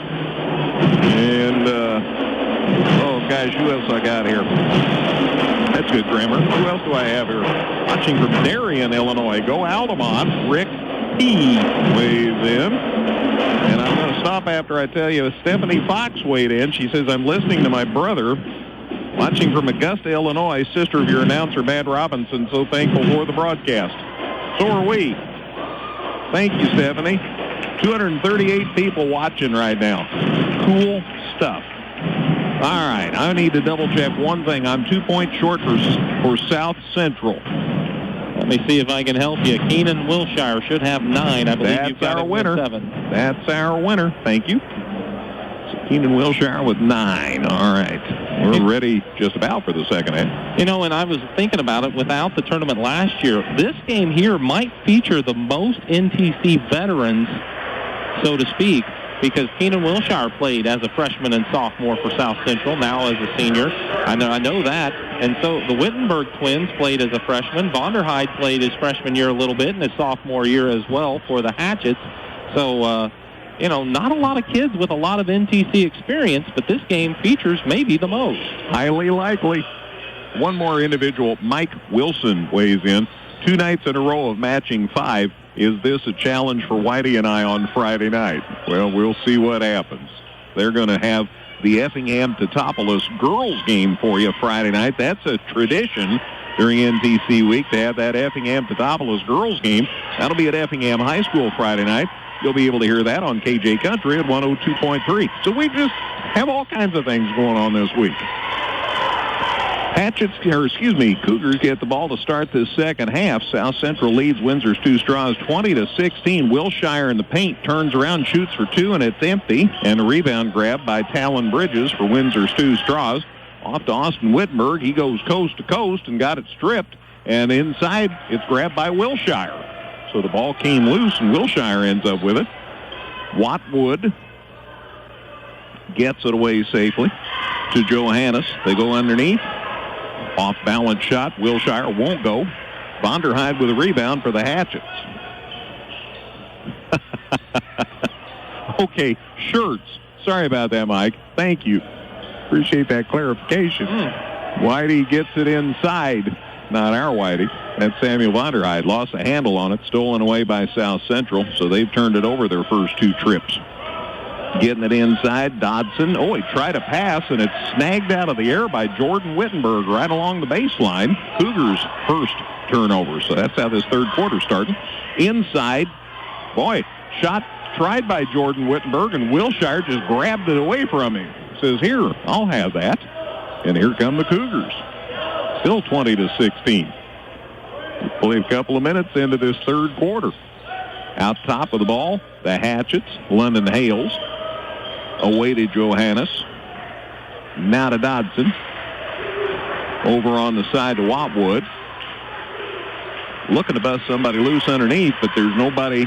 And, guys, who else I got here? That's good grammar. Who else do I have here? Watching from Darien, Illinois. Go Altamont. Rick P. weighs in. And I'm going to stop after I tell you Stephanie Fox weighed in. She says, I'm listening to my brother. Watching from Augusta, Illinois, sister of your announcer, Matt Robinson. So thankful for the broadcast. So are we. Thank you, Stephanie. 238 people watching right now. Cool stuff. All right, I need to double-check one thing. I'm 2 points short for South Central. Let me see if I can help you. Keenan Wilshire should have 9. I believe you've got our winner. 7. That's our winner. Thank you. So Keenan Wilshire with 9. All right. We're ready just about for the second half. You know, and I was thinking about it, without the tournament last year, this game here might feature the most NTC veterans, so to speak, because Keenan Wilshire played as a freshman and sophomore for South Central, now as a senior. I know that. And so the Wittenberg twins played as a freshman. Vonderheide played his freshman year a little bit and his sophomore year as well for the Hatchets. So, not a lot of kids with a lot of NTC experience, but this game features maybe the most. Highly likely. One more individual, Mike Wilson, weighs in. 2 nights in a row of matching 5. Is this a challenge for Whitey and I on Friday night? Well, we'll see what happens. They're going to have the Effingham-Teutopolis girls game for you Friday night. That's a tradition during NTC week to have that Effingham-Teutopolis girls game. That'll be at Effingham High School Friday night. You'll be able to hear that on KJ Country at 102.3. So we just have all kinds of things going on this week. Cougars get the ball to start this second half. South Central leads Windsor's 2 Straws 20-16. Wilshire in the paint turns around, shoots for 2, and it's empty. And a rebound grab by Talon Bridges for Windsor's 2 Straws. Off to Austin Wittenberg. He goes coast to coast and got it stripped. And inside, it's grabbed by Wilshire. So the ball came loose, and Wilshire ends up with it. Watwood gets it away safely to Johannes. They go underneath. Off-balance shot. Wilshire won't go. Vonderheide with a rebound for the Hatchets. Okay, shirts. Sorry about that, Mike. Thank you. Appreciate that clarification. Whitey gets it inside. Not our Whitey. That's Samuel Vonderheide. Lost a handle on it. Stolen away by South Central. So they've turned it over their first 2 trips. Getting it inside, Dodson. Oh, he tried a pass, and it's snagged out of the air by Jordan Wittenberg right along the baseline. Cougars' first turnover. So that's how this third quarter started. Inside, shot tried by Jordan Wittenberg, and Wilshire just grabbed it away from him. Says, here, I'll have that. And here come the Cougars. Still 20-16. Only a couple of minutes into this third quarter. Out top of the ball, the Hatchets, London Hales. away to Johannes. Now to Dodson. Over on the side to Watwood. Looking to bust somebody loose underneath, but there's nobody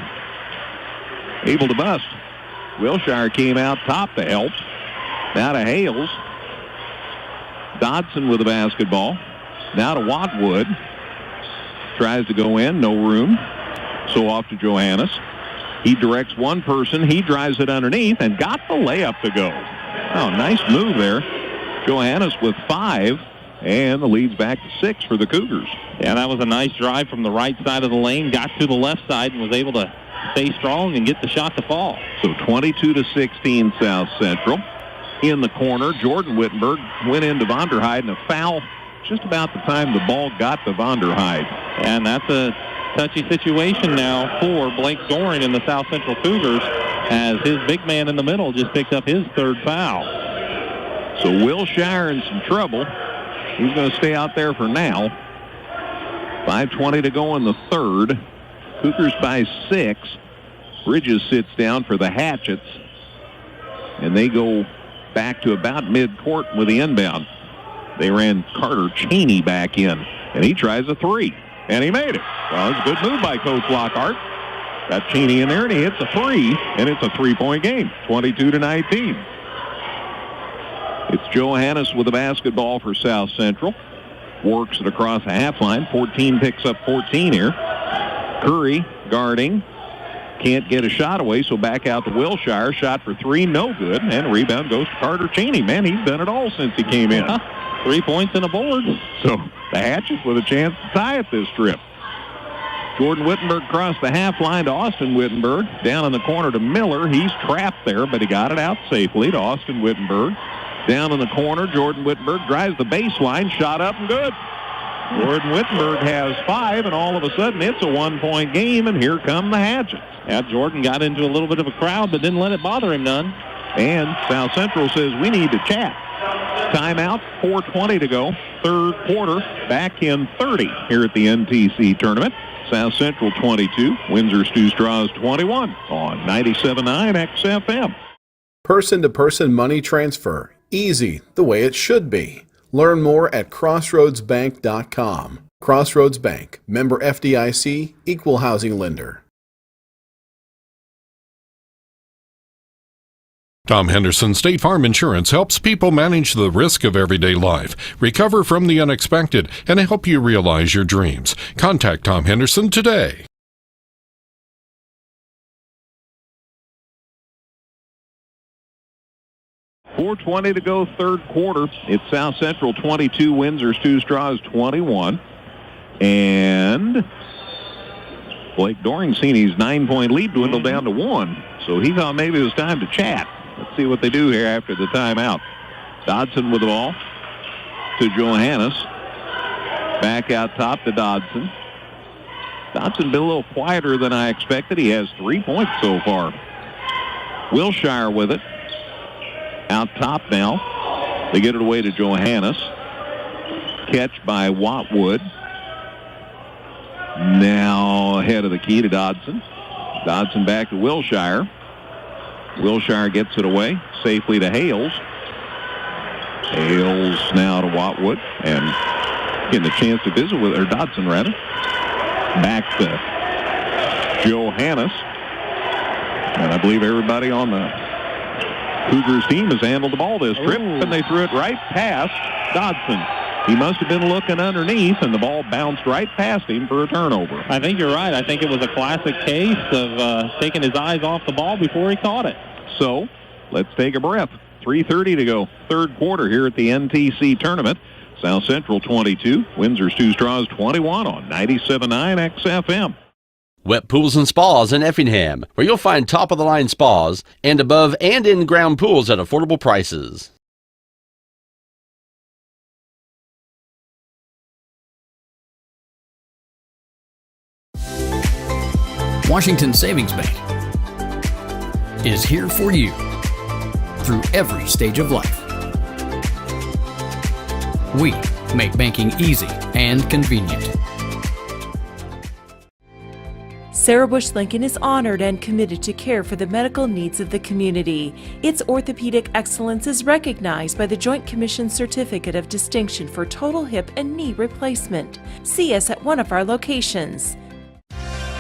able to bust. Wilshire came out top to help. Now to Hales. Dodson with the basketball. Now to Watwood. Tries to go in, no room. So off to Johannes. He directs one person. He drives it underneath and got the layup to go. Oh, nice move there. Johannes with 5, and the lead's back to 6 for the Cougars. Yeah, that was a nice drive from the right side of the lane. Got to the left side and was able to stay strong and get the shot to fall. So 22-16 South Central. In the corner, Jordan Wittenberg went into Vonderheide, and a foul just about the time the ball got to Vonderheide. And that's a touchy situation now for Blake Doring and the South Central Cougars, as his big man in the middle just picked up his 3rd foul. So Wilshire in some trouble. He's going to stay out there for now. 5:20 to go in the 3rd. Cougars by 6. Bridges sits down for the Hatchets, and they go back to about midcourt with the inbound. They ran Carter Cheney back in, and he tries a 3, and he made it. Well, it's a good move by Coach Lockhart. Got Cheney in there, and he hits a 3, and it's a 3-point game, 22-19. It's Johannes with the basketball for South Central. Works it across the half line. 14 picks up 14 here. Curry guarding. Can't get a shot away, so back out to Wilshire. Shot for 3, no good. And rebound goes to Carter Cheney. Man, he's done it all since he came in. 3 points and a board. So the Hatchets with a chance to tie it this trip. Jordan Wittenberg crossed the half line to Austin Wittenberg. Down in the corner to Miller. He's trapped there, but he got it out safely to Austin Wittenberg. Down in the corner, Jordan Wittenberg drives the baseline. Shot up and good. Jordan Wittenberg has 5, and all of a sudden it's a 1-point game, and here come the Hatchets. Yeah, Jordan got into a little bit of a crowd, but didn't let it bother him none. And South Central says we need to chat. Timeout, 4:20 to go. 3rd quarter, back in 30 here at the NTC tournament. South Central 22, Windsor Stew Straws 21 on 97.9 XFM. Person-to-person money transfer. Easy, the way it should be. Learn more at crossroadsbank.com. Crossroads Bank, member FDIC, equal housing lender. Tom Henderson State Farm Insurance helps people manage the risk of everyday life, recover from the unexpected, and help you realize your dreams. Contact Tom Henderson today. .420 to go, 3rd quarter. It's South Central 22, Windsor Stew Straws 21. And Blake Doring seen his 9-point lead dwindle down to 1. So he thought maybe it was time to chat. Let's see what they do here after the timeout. Dodson with the ball to Johannes. Back out top to Dodson. Dodson been a little quieter than I expected. He has 3 points so far. Wilshire with it. Out top now. They get it away to Johannes. Catch by Watwood. Now ahead of the key to Dodson. Dodson back to Wilshire. Wilshire gets it away safely to Hales. Hales now to Watwood and getting a chance to visit with, or Dodson rather. Back to Johannes. And I believe everybody on the Cougars team has handled the ball this trip, and they threw it right past Dodson. He must have been looking underneath, and the ball bounced right past him for a turnover. I think you're right. I think it was a classic case of taking his eyes off the ball before he caught it. So let's take a breath. 3:30 to go, 3rd quarter here at the NTC tournament. South Central 22, Windsor Stew Straws 21 on 97.9 XFM. Wet Pools and Spas in Effingham, where you'll find top-of-the-line spas and above and in-ground pools at affordable prices. Washington Savings Bank is here for you through every stage of life. We make banking easy and convenient. Sarah Bush Lincoln is honored and committed to care for the medical needs of the community. Its orthopedic excellence is recognized by the Joint Commission Certificate of Distinction for Total Hip and Knee Replacement. See us at one of our locations.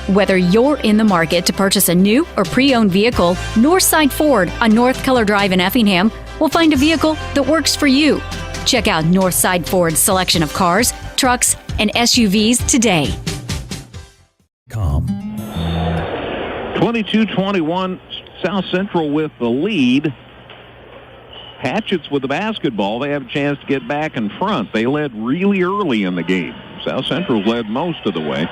Whether you're in the market to purchase a new or pre-owned vehicle, Northside Ford on North Keller Drive in Effingham will find a vehicle that works for you. Check out Northside Ford's selection of cars, trucks, and SUVs today. 22-21, South Central with the lead. Hatchets with the basketball. They have a chance to get back in front. They led really early in the game. South Central led most of the way.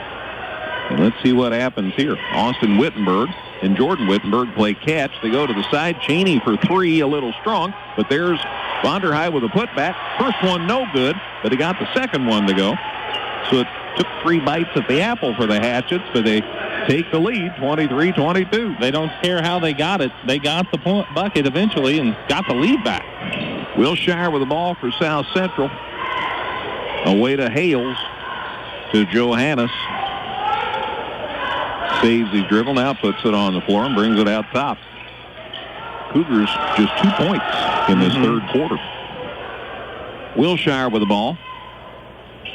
And let's see what happens here. Austin Wittenberg and Jordan Wittenberg play catch. They go to the side. Cheney for three, a little strong. But there's Vonderhei with a putback. First one no good, but he got the second one to go. So it took 3 bites at the apple for the Hatchets, but they take the lead, 23-22. They don't care how they got it. They got the bucket eventually and got the lead back. Wilshire with the ball for South Central. Away to Hales, to Johannes. Saves his dribble, now puts it on the floor and brings it out top. Cougars just 2 points in this third quarter. Wilshire with the ball.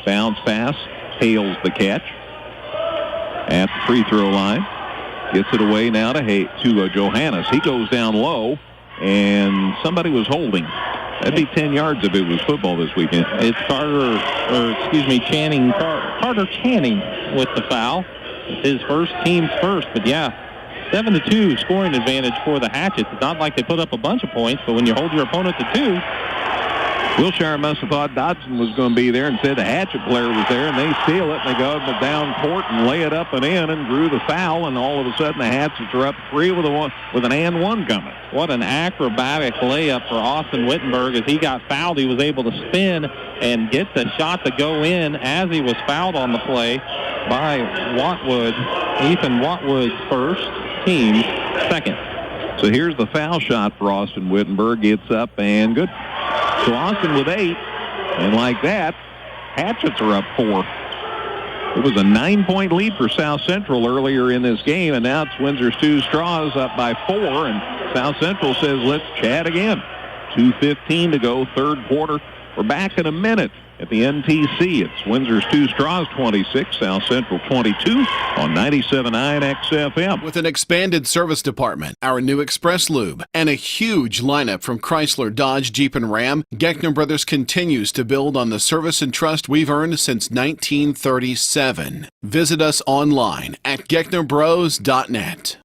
Bounce pass. Hales the catch. At the free throw line. Gets it away now to Johannes. He goes down low, and somebody was holding. That'd be 10 yards if it was football this weekend. It's Carter Channing with the foul. His first, team's first, but yeah, 7-2 scoring advantage for the Hatchets. It's not like they put up a bunch of points, but when you hold your opponent to 2. Wilshire must have thought Dodson was going to be there and said the Hatchet player was there, and they steal it, and they go to the down court and lay it up and in and drew the foul, and all of a sudden the Hatchets are up 3 with an and 1 coming. What an acrobatic layup for Austin Wittenberg. As he got fouled, he was able to spin and get the shot to go in as he was fouled on the play by Ethan Watwood's first, team's second. So here's the foul shot for Austin Wittenberg. Gets up and good. So Austin with 8, and like that, Hatchets are up 4. It was a 9-point lead for South Central earlier in this game, and now it's Windsor's 2 Straws up by 4, and South Central says, let's chat again. 2:15 to go, third quarter. We're back in a minute at the NTC. It's Windsor's 2 Straws 26, South Central 22 on 97.9 XFM. With an expanded service department, our new Express Lube, and a huge lineup from Chrysler, Dodge, Jeep, and Ram, Geckner Brothers continues to build on the service and trust we've earned since 1937. Visit us online at gecknerbros.net.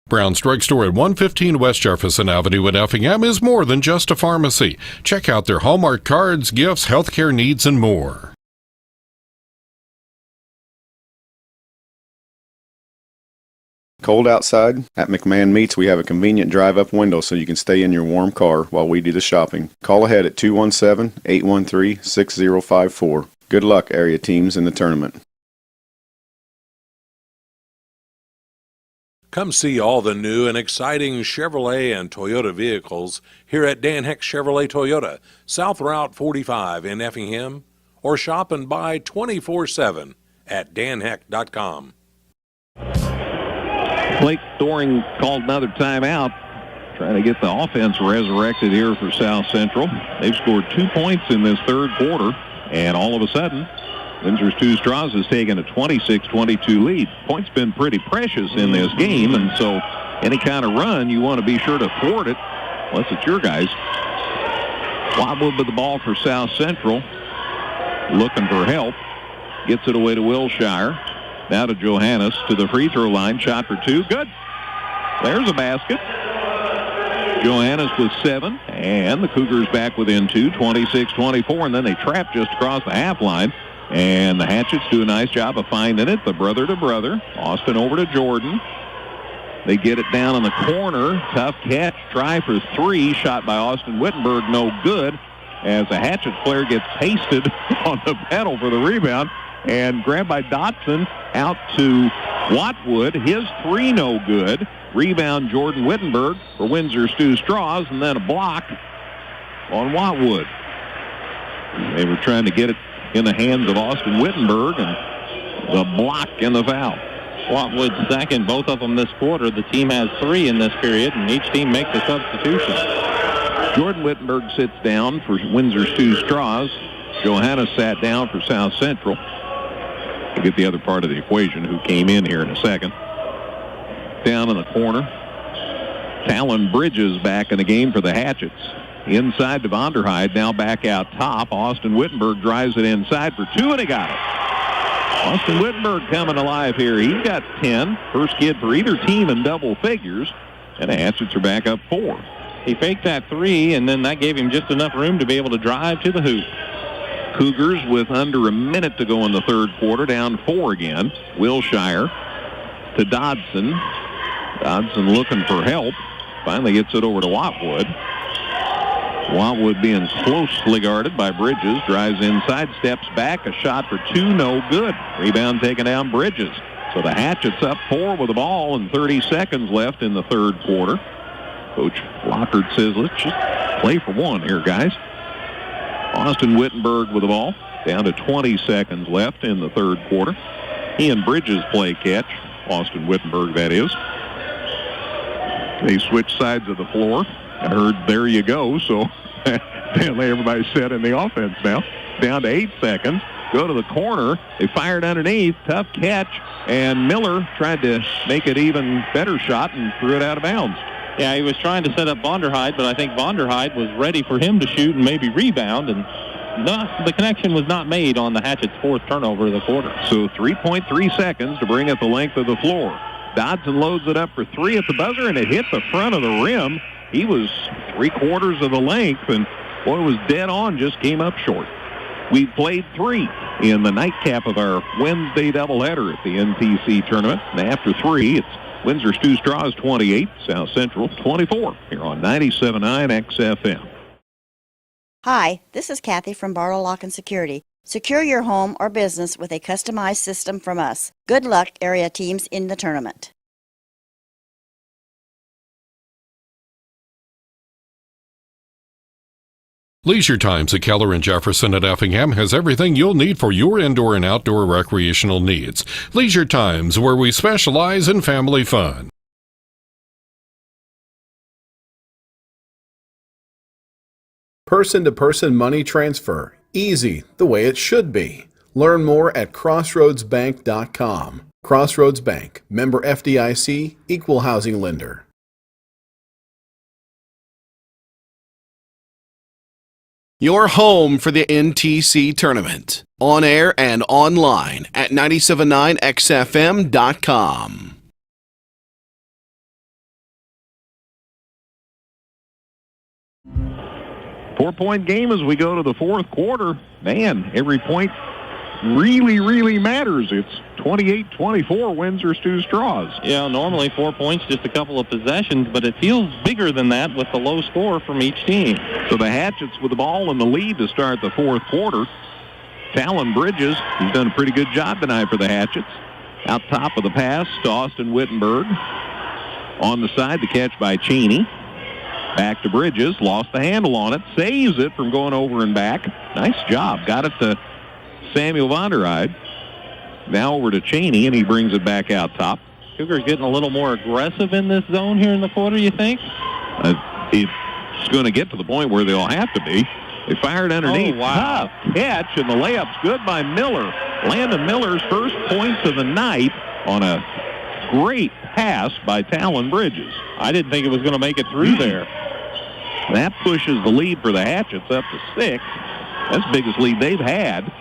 Brown's Drugstore at 115 West Jefferson Avenue in Effingham is more than just a pharmacy. Check out their Hallmark cards, gifts, healthcare needs, and more. Cold outside? At McMahon Meats, we have a convenient drive-up window so you can stay in your warm car while we do the shopping. Call ahead at 217-813-6054. Good luck, area teams, in the tournament. Come see all the new and exciting Chevrolet and Toyota vehicles here at Dan Heck Chevrolet Toyota, South Route 45 in Effingham, or shop and buy 24/7 at danheck.com. Blake Doring called another timeout, trying to get the offense resurrected here for South Central. They've scored 2 points in this third quarter, and all of a sudden, Windsor's 2 Straws has taken a 26-22 lead. Points been pretty precious in this game, and so any kind of run, you want to be sure to thwart it, unless it's your guys. Watwood with the ball for South Central, looking for help. Gets it away to Wilshire. Now to Johannes, to the free throw line. Shot for 2. Good. There's a basket. Johannes with 7, and the Cougars back within 2, 26-24, and then they trap just across the half line. And the Hatchets do a nice job of finding it. The brother to brother. Austin over to Jordan. They get it down in the corner. Tough catch. Try for 3. Shot by Austin Wittenberg. No good. As the Hatchets player gets hasted on the pedal for the rebound. And grabbed by Dotson out to Watwood. His 3 no good. Rebound Jordan Wittenberg for Windsor's 2 Straws. And then a block on Watwood. They were trying to get it in the hands of Austin Wittenberg, and the block and the foul. Watwood second, both of them this quarter. The team has 3 in this period, and each team makes a substitution. Jordan Wittenberg sits down for Windsor's 2 Straws. Johanna sat down for South Central. We'll get the other part of the equation, who came in here in a second. Down in the corner, Talon Bridges back in the game for the Hatchets. Inside to Vonderheide, now back out top. Austin Wittenberg drives it inside for 2, and he got it. Austin Wittenberg coming alive here. He's got 10. First kid for either team in double figures, and the Hatchets are back up 4. He faked that 3, and then that gave him just enough room to be able to drive to the hoop. Cougars with under a minute to go in the third quarter, down 4 again. Wilshire to Dodson. Dodson looking for help. Finally gets it over to Watwood. Watwood being closely guarded by Bridges. Drives inside, steps back. A shot for 2, no good. Rebound taken down Bridges. So the Hatchets up 4 with the ball and 30 seconds left in the third quarter. Coach Lockhart says, let's just play for 1 here, guys. Austin Wittenberg with the ball. Down to 20 seconds left in the third quarter. He and Bridges play catch. Austin Wittenberg, that is. They switch sides of the floor. I heard, there you go. So everybody's set in the offense now. Down to 8 seconds. Go to the corner. They fired underneath. Tough catch. And Miller tried to make it even better shot and threw it out of bounds. Yeah, he was trying to set up Vonderheide, but I think Vonderheide was ready for him to shoot and maybe rebound, and the connection was not made on the Hatchets' 4th turnover of the quarter. So 3.3 seconds to bring it the length of the floor. Dodson loads it up for 3 at the buzzer, and it hit the front of the rim. He was 3/4 of the length, and boy, was dead on, just came up short. We played 3 in the nightcap of our Wednesday doubleheader at the NTC tournament, and after 3, it's Windsor's 2 Straws 28, South Central 24, here on 97.9 XFM. Hi, this is Kathy from Barlow Lock and Security. Secure your home or business with a customized system from us. Good luck, area teams in the tournament. Leisure Times at Keller and Jefferson at Effingham has everything you'll need for your indoor and outdoor recreational needs. Leisure Times, where we specialize in family fun. Person-to-person money transfer. Easy, the way it should be. Learn more at crossroadsbank.com. Crossroads Bank, member FDIC, equal housing lender. Your home for the NTC tournament. On air and online at 979xfm.com. Four-point game as we go to the fourth quarter. Man, every point really matters. It's 28-24, Windsor's 2 Straws. Yeah, normally 4 points, just a couple of possessions, but it feels bigger than that with the low score from each team. So the Hatchets with the ball in the lead to start the fourth quarter. Talon Bridges, he's done a pretty good job tonight for the Hatchets. Out top of the pass to Austin Wittenberg. On the side, the catch by Cheney. Back to Bridges, lost the handle on it, saves it from going over and back. Nice job. Got it to Samuel Vonderheide. Now over to Cheney, and he brings it back out top. Cougars getting a little more aggressive in this zone here in the quarter, you think? It's going to get to the point where they'll have to be. They fired underneath. Oh, wow. Tough catch, and the layup's good by Miller. Landon Miller's first points of the night on a great pass by Talon Bridges. I didn't think it was going to make it through there. That pushes the lead for the Hatchets up to 6. That's the biggest lead they've had.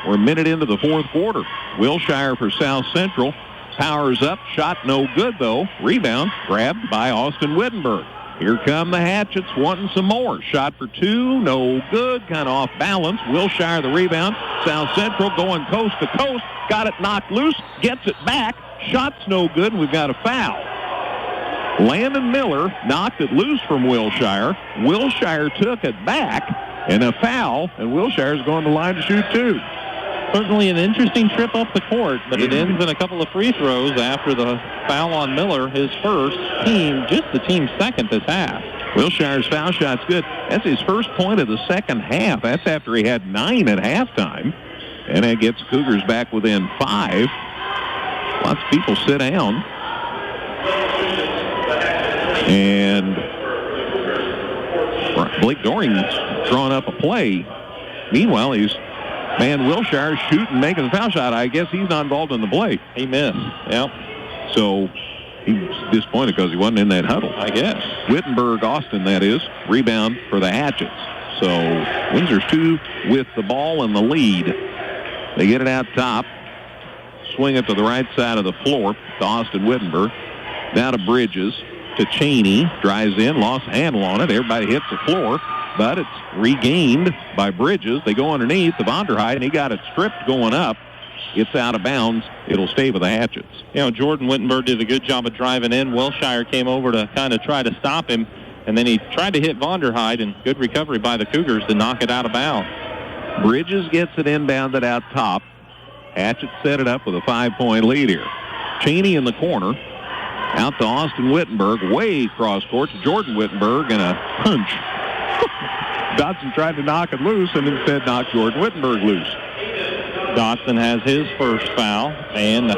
We're a minute into the fourth quarter. Wilshire for South Central. Powers up. Shot no good, though. Rebound grabbed by Austin Wittenberg. Here come the Hatchets wanting some more. Shot for 2. No good. Kind of off balance. Wilshire the rebound. South Central going coast to coast. Got it knocked loose. Gets it back. Shot's no good. We've got a foul. Landon Miller knocked it loose from Wilshire. Wilshire took it back. And a foul. And Wilshire's going to the line to shoot 2. Certainly an interesting trip up the court, but it ends in a couple of free throws after the foul on Miller, his first, just the team's second this half. Wilshire's foul shot's good. That's his first point of the second half. That's after he had 9 at halftime. And that gets Cougars back within 5. Lots of people sit down. And Blake Doring's drawn up a play. Meanwhile, man Wilshire's shooting, making the foul shot. I guess he's not involved in the play. He missed. Yep. So he was disappointed because he wasn't in that huddle, I guess. Wittenberg, Austin, that is. Rebound for the Hatchets. So Windsor's 2 with the ball and the lead. They get it out top. Swing it to the right side of the floor to Austin Wittenberg. Down to Bridges. To Cheney. Drives in. Lost handle on it. Everybody hits the floor. But it's regained by Bridges. They go underneath the Vonderheide, and he got it stripped going up. It's out of bounds. It'll stay with the Hatchets. You know, Jordan Wittenberg did a good job of driving in. Wilshire came over to kind of try to stop him, and then he tried to hit Vonderheide, and good recovery by the Cougars to knock it out of bounds. Bridges gets it inbounded out top. Hatchets set it up with a 5-point lead here. Cheney in the corner. Out to Austin Wittenberg. Way cross court to Jordan Wittenberg, and a punch. Dodson tried to knock it loose and instead knocked Jordan Wittenberg loose. Dodson has his first foul, and the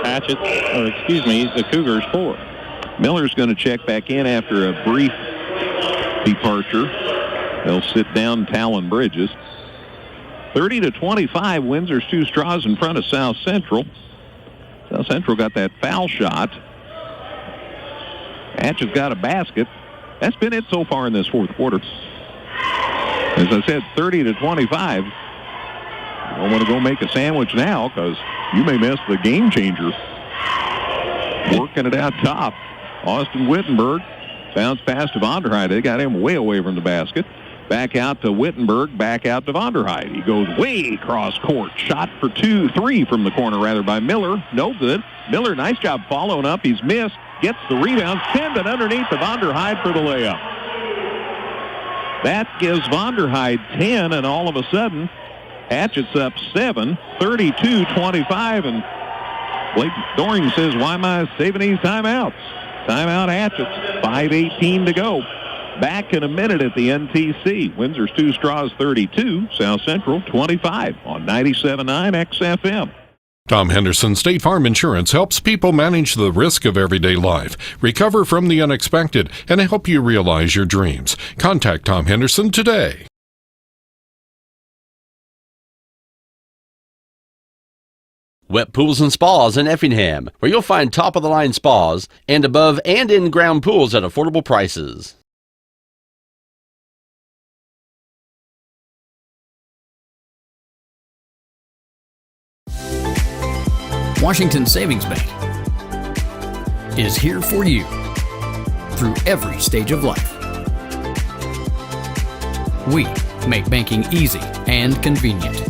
Cougars 4. Miller's going to check back in after a brief departure. They'll sit down Talon Bridges. 30-25, Windsor's 2 straws in front of South Central. South Central got that foul shot. Hatchet's got a basket. That's been it so far in this fourth quarter. As I said, 30-25. You don't want to go make a sandwich now because you may miss the game changer. Working it out top. Austin Wittenberg. Bounce pass to Vonderheide. They got him way away from the basket. Back out to Wittenberg. Back out to Vonderheide. He goes way across court. Shot for 3 from the corner, rather, by Miller. No good. Miller, nice job following up. He's missed. Gets the rebound. Send it underneath to Vonderheide for the layup. That gives Vonderheide 10, and all of a sudden, Hatchet's up 7, 32-25, and Blake Doring says, why am I saving these timeouts? Timeout Hatchets, 5:18 to go. Back in a minute at the NTC. Windsor's 2 straws 32, South Central 25 on 97.9 XFM. Tom Henderson State Farm Insurance helps people manage the risk of everyday life, recover from the unexpected, and help you realize your dreams. Contact Tom Henderson today. Wet Pools and Spas in Effingham, where you'll find top-of-the-line spas and above and in-ground pools at affordable prices. Washington Savings Bank is here for you through every stage of life. We make banking easy and convenient.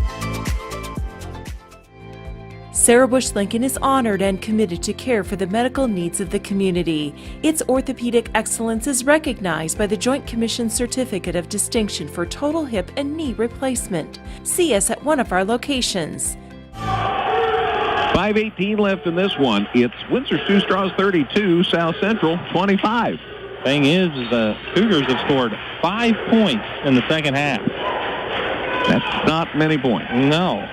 Sarah Bush Lincoln is honored and committed to care for the medical needs of the community. Its orthopedic excellence is recognized by the Joint Commission Certificate of Distinction for Total Hip and Knee Replacement. See us at one of our locations. 5:18 left in this one. It's Windsor's 2 straws 32, South Central 25. Thing is the Cougars have scored 5 points in the second half. That's not many points. No.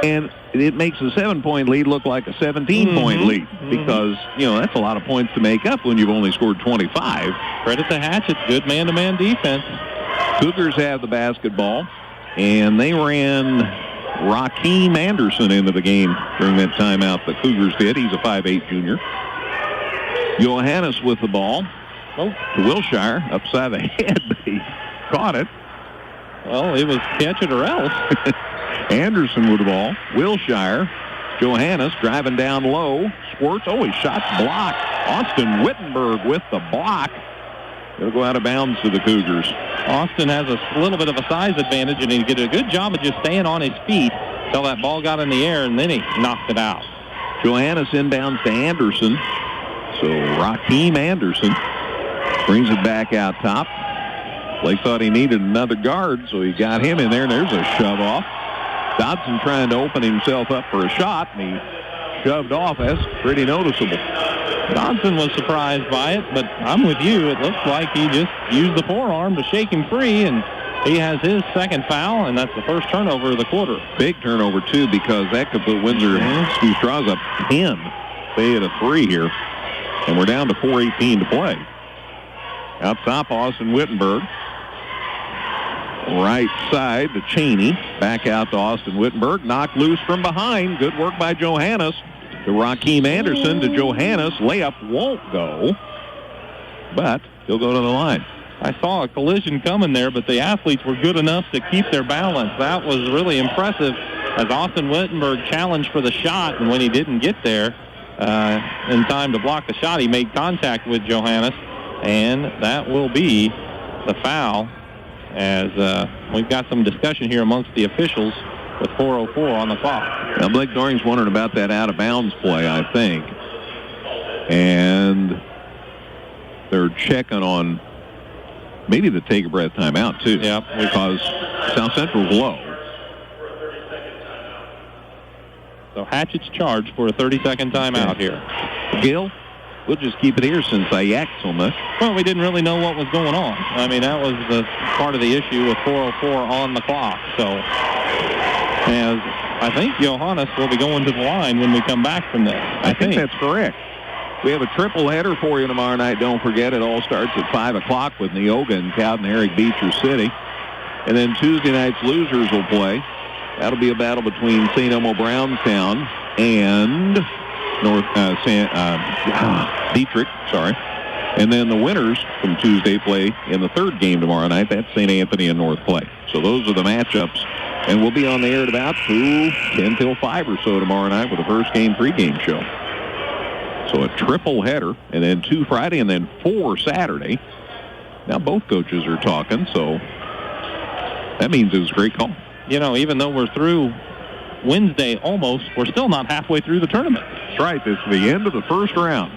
And it makes a 7-point lead look like a 17-point lead because, that's a lot of points to make up when you've only scored 25. Credit to Hatchet's good man-to-man defense. Cougars have the basketball, and they ran Raheem Anderson into the game during that timeout. The Cougars did. He's a 5'8 junior. Johannes with the ball. To Wilshire, upside the head, but he caught it. Well, it was catch it or else. Anderson with the ball. Wilshire. Johannes driving down low. Squirts. Oh, his shot's blocked. Austin Wittenberg with the block. It'll go out of bounds to the Cougars. Austin has a little bit of a size advantage, and he did a good job of just staying on his feet until that ball got in the air, and then he knocked it out. Johannes inbounds to Anderson. So Raheem Anderson brings it back out top. Blake thought he needed another guard, so he got him in there, and there's a shove off. Dodson trying to open himself up for a shot, and he shoved off. That's pretty noticeable. Dodson was surprised by it, but I'm with you. It looks like he just used the forearm to shake him free, and he has his second foul, and that's the first turnover of the quarter. Big turnover, too, because that could put Windsor 2 straws up 10. They hit a 3 here. And we're down to 4:18 to play. Out top, Austin Wittenberg. Right side to Cheney. Back out to Austin Wittenberg. Knocked loose from behind. Good work by Johannes. To Rakeem Anderson. To Johannes. Layup won't go. But he'll go to the line. I saw a collision coming there, but the athletes were good enough to keep their balance. That was really impressive as Austin Wittenberg challenged for the shot, and when he didn't get there in time to block the shot, he made contact with Johannes, and that will be the foul as we've got some discussion here amongst the officials with 4:04 on the clock. Now, Blake Doring's wondering about that out-of-bounds play, I think. And they're checking on maybe the take-a-breath timeout, too. Yeah. Because South Central's low. So Hatchett's charged for a 30-second timeout here. Gil, we'll just keep it here since I yacked so much. Well, we didn't really know what was going on. I mean, that was the part of the issue with 4:04 on the clock. So, as I think Johannes will be going to the line when we come back from this. I think that's correct. We have a triple header for you tomorrow night. Don't forget, it all starts at 5 o'clock with Neoga and Cowden Herrick Beecher City. And then Tuesday night's losers will play. That'll be a battle between St. Elmo Brownstown and Dietrich, sorry. And then the winners from Tuesday play in the third game tomorrow night. That's St. Anthony and North Clay. So those are the matchups. And we'll be on the air at about 10 till 5 or so tomorrow night with the first game pregame show. So a triple header, and then 2 Friday, and then 4 Saturday. Now both coaches are talking, so that means it was a great call. You know, even though we're through Wednesday almost, we're still not halfway through the tournament. That's right. This is the end of the first round.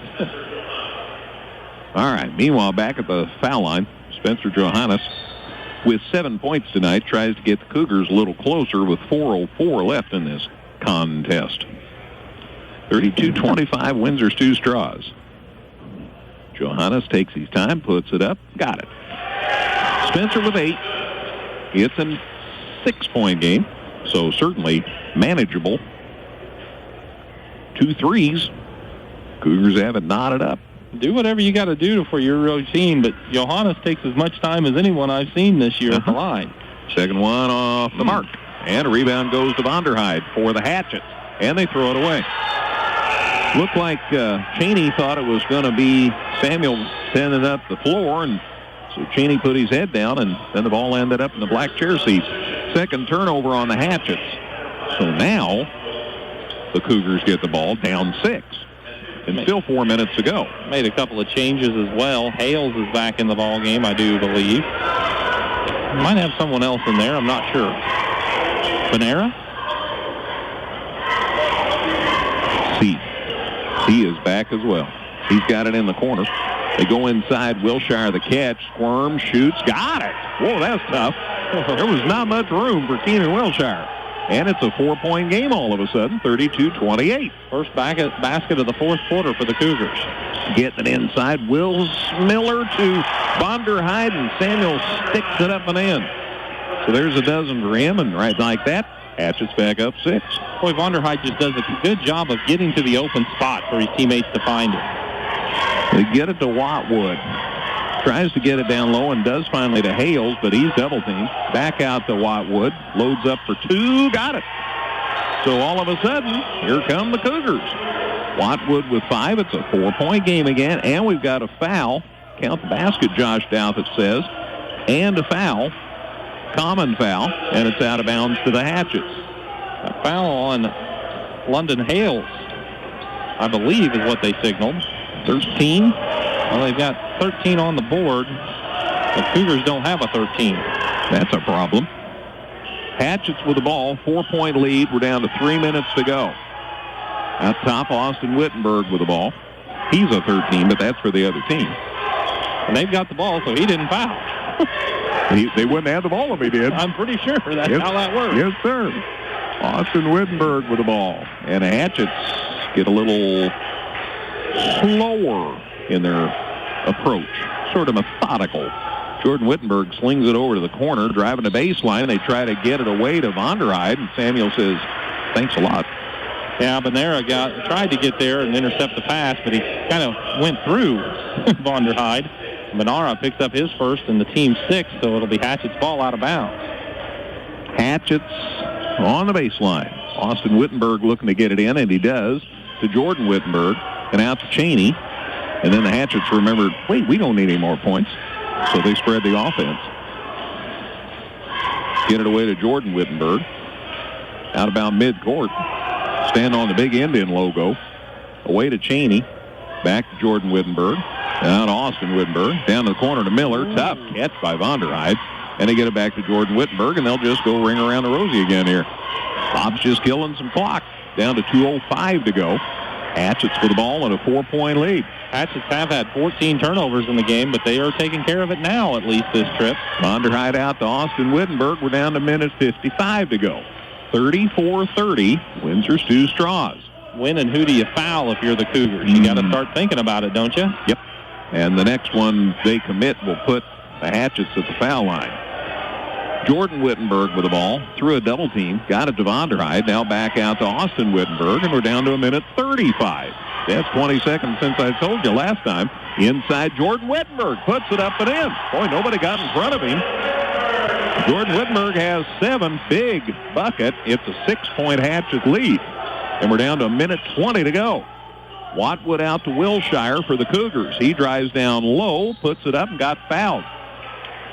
All right. Meanwhile, back at the foul line, Spencer Johannes, with 7 points tonight, tries to get the Cougars a little closer with 4:04 left in this contest. 32-25, Windsor's 2 straws. Johannes takes his time, puts it up, got it. Spencer with 8. It's a 6-point game, so certainly manageable. 2 threes. Cougars have it knotted up. Do whatever you got to do for your routine, but Johannes takes as much time as anyone I've seen this year at the line. Second one off the mark. And a rebound goes to Vonderheide for the Hatchets, and they throw it away. Looked like Cheney thought it was going to be Samuel standing up the floor, and so Cheney put his head down, and then the ball ended up in the black chair seats. Second turnover on the Hatchets. So now the Cougars get the ball down 6. And still 4 minutes to go. Made a couple of changes as well. Hales is back in the ball game, I do believe. Might have someone else in there, I'm not sure. Panera? He is back as well. He's got it in the corner. They go inside. Wilshire the catch. Squirms, shoots. Got it. Whoa, that's tough. There was not much room for Keenan Wilshire. And it's a 4-point game all of a sudden, 32-28. First basket of the fourth quarter for the Cougars. Getting it inside. Wills Miller to Vonderheide, and Samuel sticks it up and in. So there's a dozen for him, and right like that, Hatchett's back up 6. Boy, Vonderheide just does a good job of getting to the open spot for his teammates to find it. They get it to Watwood. Tries to get it down low and does finally to Hales, but he's double-teamed. Back out to Watwood. Loads up for 2. Got it. So all of a sudden, here come the Cougars. Watwood with 5. It's a 4-point game again, and we've got a foul. Count the basket, Josh Douthit says. And a foul. Common foul, and it's out of bounds to the Hatchets. A foul on London Hales, I believe, is what they signaled. 13. Well, they've got 13 on the board. The Cougars don't have a 13. That's a problem. Hatchets with the ball, 4-point lead. We're down to 3 minutes to go. Out top, Austin Wittenberg with the ball. He's a 13, but that's for the other team. And they've got the ball, so he didn't foul. They wouldn't have the ball if he did. I'm pretty sure that's how that works. Yes, sir. Austin Wittenberg with the ball. And the Hatchets get a little slower in their approach, sort of methodical. Jordan Wittenberg slings it over to the corner, driving the baseline, and they try to get it away to Vonderheide, and Samuel says, thanks a lot. Yeah, Benera tried to get there and intercept the pass, but he kind of went through Vonderheide. Benara picks up his first and the team's sixth, so it'll be Hatchett's ball out of bounds. Hatchett's on the baseline. Austin Wittenberg looking to get it in, and he does, to Jordan Wittenberg, and out to Cheney. And then the Hatchets remembered, wait, we don't need any more points. So they spread the offense. Get it away to Jordan Wittenberg. Out about midcourt. Stand on the big Indian logo. Away to Cheney. Back to Jordan Wittenberg. Down to Austin Wittenberg. Down to the corner to Miller. Tough catch by Vonderheide. And they get it back to Jordan Wittenberg, and they'll just go ring around the rosy again here. Bob's just killing some clock. Down to 2:05 to go. Hatchets with the ball and a 4-point lead. Hatchets have had 14 turnovers in the game, but they are taking care of it now, at least this trip. Vonderheide out to Austin Wittenberg. We're down to minute 55 to go. 34-30. Windsor's 2 straws. When and who do you foul if you're the Cougars? You got to start thinking about it, don't you? Yep. And the next one they commit will put the Hatchets at the foul line. Jordan Wittenberg with the ball, through a double team, got it to Vonderheide, now back out to Austin Wittenberg, and we're down to a minute 35. That's 20 seconds since I told you last time. Inside, Jordan Wittenberg puts it up and in. Boy, nobody got in front of him. Jordan Wittenberg has 7, big bucket. It's a 6-point Hatchet lead, and we're down to a minute 20 to go. Watwood out to Wilshire for the Cougars. He drives down low, puts it up, and got fouled.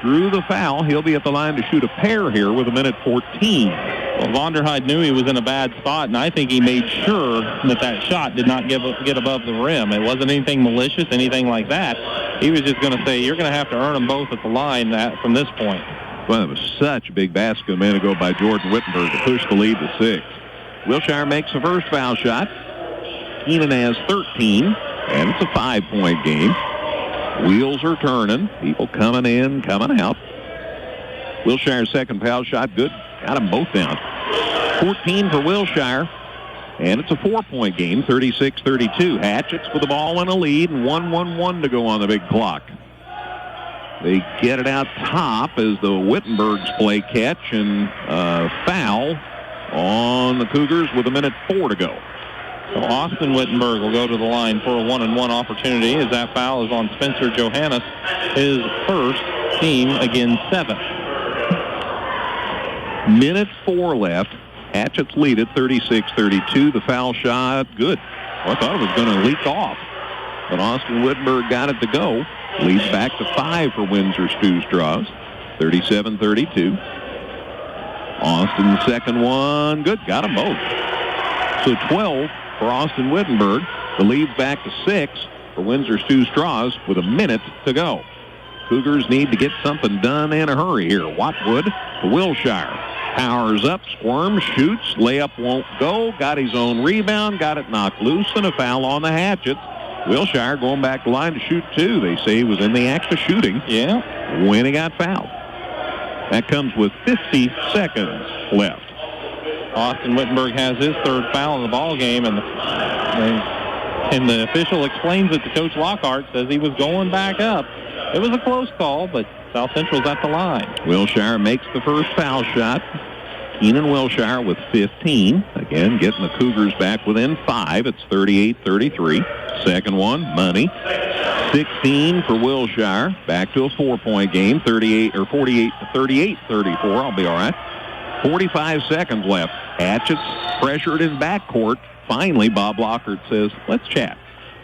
Through the foul, he'll be at the line to shoot a pair here with a minute 14. Well, Vonderheide knew he was in a bad spot, and I think he made sure that shot did not get above the rim. It wasn't anything malicious, anything like that. He was just going to say, you're going to have to earn them both at the line from this point. Well, it was such a big basket a minute ago by Jordan Wittenberg to push the lead to 6. Wilshire makes the first foul shot. Keenan has 13, and it's a 5-point game. Wheels are turning. People coming in, coming out. Wilshire's second foul shot, good. Got them both down. 14 for Wilshire, and it's a 4-point game, 36-32. Hatchets with the ball in a lead, and 1:11 to go on the big clock. They get it out top as the Wittenbergs play catch, and foul on the Cougars with a minute 4 to go. So Austin Wittenberg will go to the line for a 1-and-1 opportunity as that foul is on Spencer Johannes, his first, team again 7th. Minute 4 left. Hatchets lead at 36-32. The foul shot, good. Well, I thought it was going to leak off, but Austin Wittenberg got it to go. Leads back to 5 for Windsor's 2 straws. 37-32. Austin's second one, good. Got them both. So 12 for Austin Wittenberg. The lead's back to 6 for Windsor's 2 straws with a minute to go. Cougars need to get something done in a hurry here. Watwood to Wilshire. Powers up, squirms, shoots. Layup won't go. Got his own rebound. Got it knocked loose, and a foul on the Hatchets. Wilshire going back to line to shoot 2. They say he was in the act of shooting. Yeah. When he got fouled. That comes with 50 seconds left. Austin Wittenberg has his 3rd foul in the ball game, and the official explains it to Coach Lockhart, says he was going back up. It was a close call, but South Central's at the line. Wilshire makes the first foul shot. Keenan Wilshire with 15. Again, getting the Cougars back within 5. It's 38-33. Second one, money. 16 for Wilshire. Back to a 4-point game. 48-38, 34. I'll be all right. 45 seconds left. Hatchets pressured in backcourt. Finally, Bob Lockhart says, let's chat.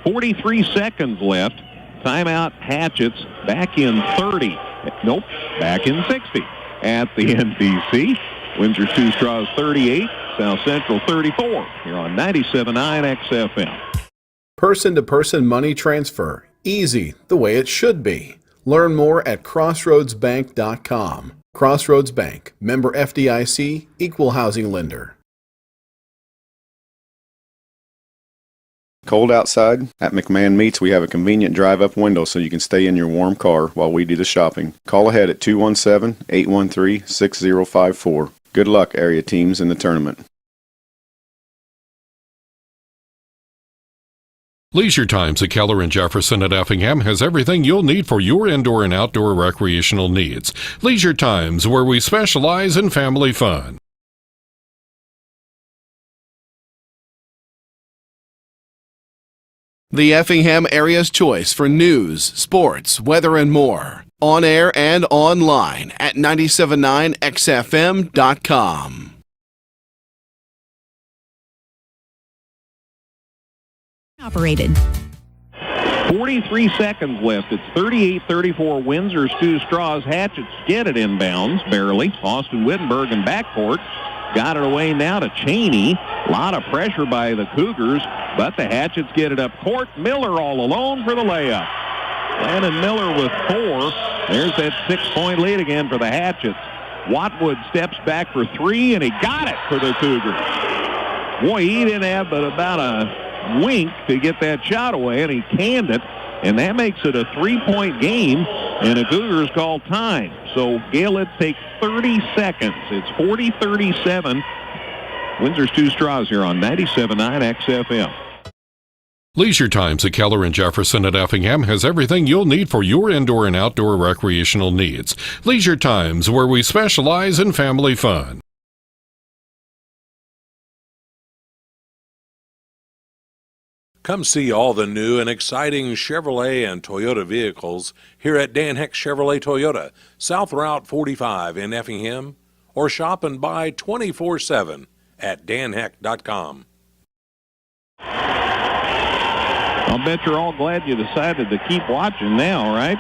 43 seconds left. Timeout, Hatchets back in 30. Nope, back in 60 at the NTC. Windsor's 2 straws 38, South Central 34. Here on 97.9 XFM. Person-to-person money transfer. Easy, the way it should be. Learn more at crossroadsbank.com. Crossroads Bank, member FDIC, equal housing lender. Cold outside? At McMahon Meats, we have a convenient drive-up window so you can stay in your warm car while we do the shopping. Call ahead at 217-813-6054. Good luck, area teams, in the tournament. Leisure Times at Keller and Jefferson at Effingham has everything you'll need for your indoor and outdoor recreational needs. Leisure Times, where we specialize in family fun. The Effingham area's choice for news, sports, weather, and more. On air and online at 979xfm.com. Operated. 43 seconds left. It's 38-34 Windsor. Stu Straws. Hatchets get it inbounds, barely. Austin Wittenberg in backcourt. Got it away now to Cheney. A lot of pressure by the Cougars, but the Hatchets get it up court. Miller all alone for the layup. Landon Miller with 4. There's that 6-point lead again for the Hatchets. Watwood steps back for 3, and he got it for the Cougars. Boy, he didn't have but about a wink to get that shot away, and he canned it, and that makes it a 3-point game, and the Cougars call time. So Gaelids take 30 seconds. It's 40-37. Windsor's Two Straws here on 97.9 XFM. Leisure Times at Keller and Jefferson at Effingham has everything you'll need for your indoor and outdoor recreational needs. Leisure Times, where we specialize in family fun. Come see all the new and exciting Chevrolet and Toyota vehicles here at Dan Heck Chevrolet Toyota, South Route 45 in Effingham, or shop and buy 24/7 at danheck.com. I'll bet you're all glad you decided to keep watching now, right?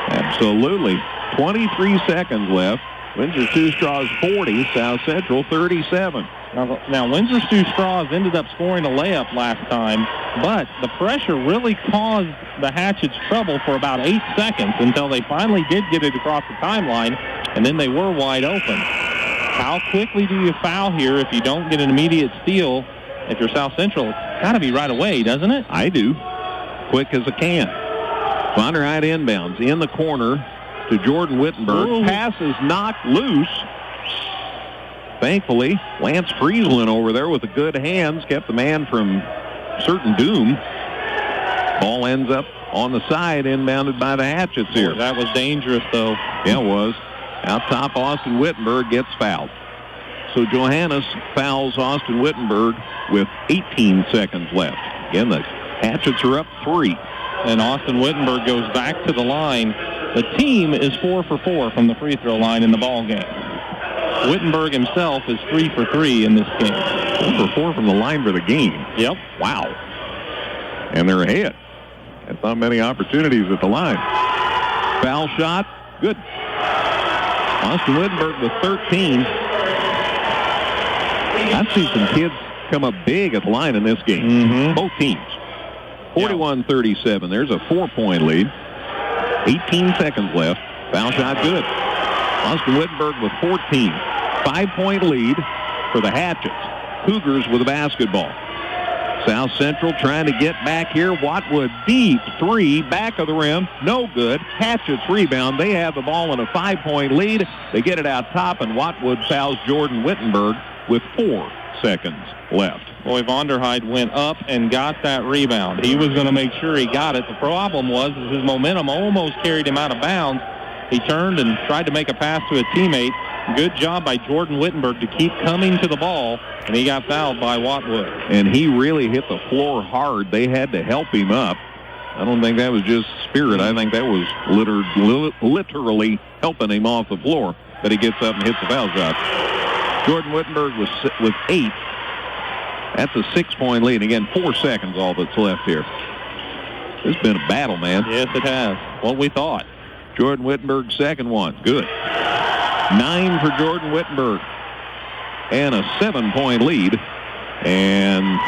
Absolutely. 23 seconds left. Windsor Two Straws 40, South Central 37. Now Windsor Two Straws ended up scoring a layup last time, but the pressure really caused the Hatchets trouble for about 8 seconds until they finally did get it across the timeline, and then they were wide open. How quickly do you foul here if you don't get an immediate steal? If you're South Central, it's got to be right away, doesn't it? I do. Quick as a can. Vonderheid inbounds in the corner to Jordan Wittenberg. Ooh. Pass is knocked loose. Thankfully, Lance Friesland over there with the good hands kept the man from certain doom. Ball ends up on the side, inbounded by the Hatchets here. Boy, that was dangerous, though. Yeah, it was. Out top, Austin Wittenberg gets fouled. So Johannes fouls Austin Wittenberg with 18 seconds left. Again, the Hatchets are up 3. And Austin Wittenberg goes back to the line. The team is 4 for 4 from the free throw line in the ball game. Wittenberg himself is 3 for 3 in this game. 4 for 4 from the line for the game. Yep. Wow. And they're ahead. That's not many opportunities at the line. Foul shot. Good. Austin Wittenberg with 13. I've seen some kids come up big at the line in this game. Mm-hmm. Both teams. 41-37. There's a 4-point lead. 18 seconds left. Foul shot good. Austin Wittenberg with 14. 5-point lead for the Hatchets. Cougars with the basketball. South Central trying to get back here. Watwood deep 3, back of the rim. No good. Hatchets rebound. They have the ball in a 5-point lead. They get it out top, and Watwood fouls Jordan Wittenberg with 4 seconds left. Boy, Vonderheid went up and got that rebound. He was going to make sure he got it. The problem was his momentum almost carried him out of bounds. He turned and tried to make a pass to a teammate. Good job by Jordan Wittenberg to keep coming to the ball, and he got fouled by Watwood. And he really hit the floor hard. They had to help him up. I don't think that was just spirit. I think that was literally helping him off the floor, that he gets up and hits the foul shot. Jordan Wittenberg with 8. That's a 6-point lead. Again, 4 seconds all that's left here. It's been a battle, man. Yes, it has. What we thought. Jordan Wittenberg, second one. Good. 9 for Jordan Wittenberg. And a 7-point lead. And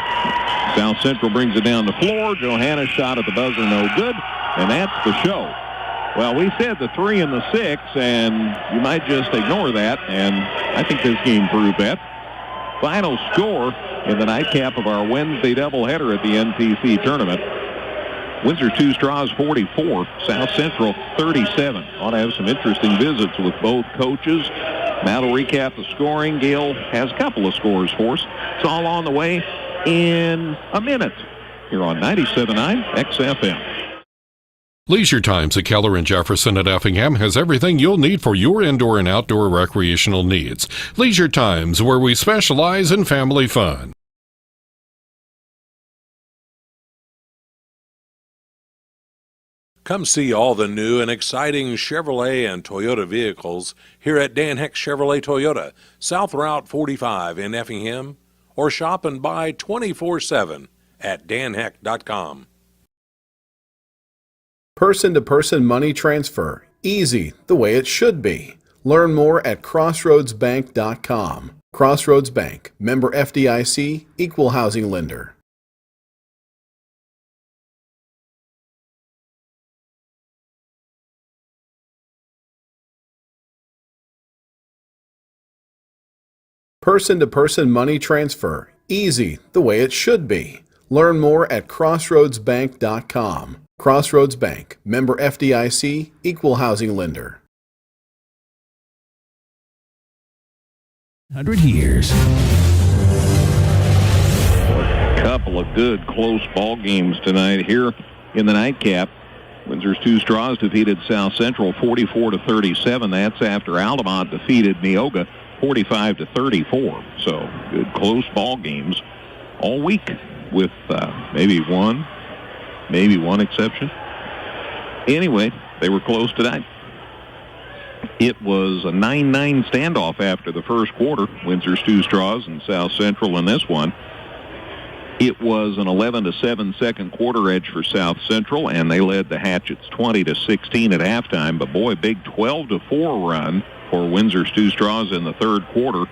South Central brings it down the floor. Johannes shot at the buzzer, no good. And that's the show. Well, we said the 3 and the 6, and you might just ignore that. And I think this game proved that. Final score in the nightcap of our Wednesday doubleheader at the NTC tournament. Windsor Two Straws 44, South Central 37. Ought to have some interesting visits with both coaches. Matt will recap the scoring. Gail has a couple of scores for us. It's all on the way in a minute here on 97.9 XFM. Leisure Times at Keller and Jefferson at Effingham has everything you'll need for your indoor and outdoor recreational needs. Leisure Times, where we specialize in family fun. Come see all the new and exciting Chevrolet and Toyota vehicles here at Dan Heck Chevrolet Toyota, South Route 45 in Effingham, or shop and buy 24/7 at danheck.com. Person-to-person money transfer. Easy, the way it should be. Learn more at crossroadsbank.com. Crossroads Bank, member FDIC, equal housing lender. Person-to-person money transfer. Easy, the way it should be. Learn more at crossroadsbank.com. Crossroads Bank, member FDIC, equal housing lender. 100 years. A couple of good close ball games tonight here in the nightcap. Windsor's Two Straws defeated South Central 44-37. That's after Altamont defeated Neoga 45-34. So good close ball games all week, with maybe one exception. Anyway, they were close tonight. It was a 9-9 standoff after the first quarter. Windsor's Two Straws and South Central in this one. It was an 11-7 second quarter edge for South Central, and they led the Hatchets 20-16 at halftime. But boy, big 12-4 run for Windsor's Two Straws in the third quarter,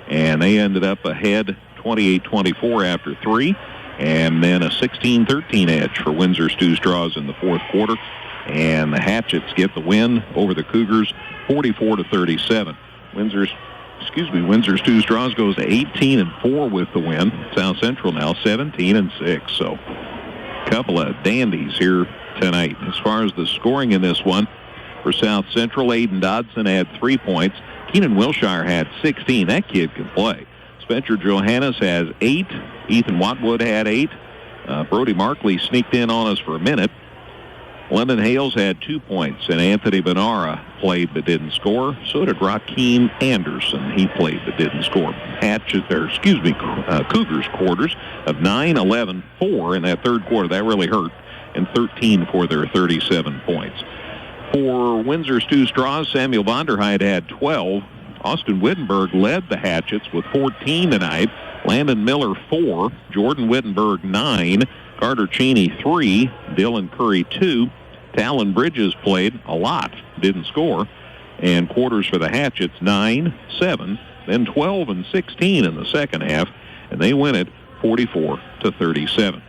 and they ended up ahead 28-24 after three, and then a 16-13 edge for Windsor's Two Straws in the fourth quarter, and the Hatchets get the win over the Cougars 44-37. Windsor's Two Straws goes to 18-4 with the win. South Central now 17-6. So a couple of dandies here tonight. As far as the scoring in this one, for South Central, Aiden Dodson had 3 points. Keenan Wilshire had 16. That kid can play. Spencer Johannes has 8. Ethan Watwood had 8. Brody Markley sneaked in on us for a minute. London Hales had 2 points, and Anthony Benara played but didn't score. So did Rakeem Anderson. He played but didn't score. Cougars quarters of 9, 11, 4 in that third quarter. That really hurt. And 13 for their 37 points. For Windsor's Two Straws, Samuel Vonderheid had 12. Austin Wittenberg led the Hatchets with 14 tonight. Landon Miller 4. Jordan Wittenberg 9. Carter Cheney 3. Dylan Curry 2. Talon Bridges played a lot, didn't score. And quarters for the Hatchets 9, 7, then 12 and 16 in the second half, and they win it 44-37.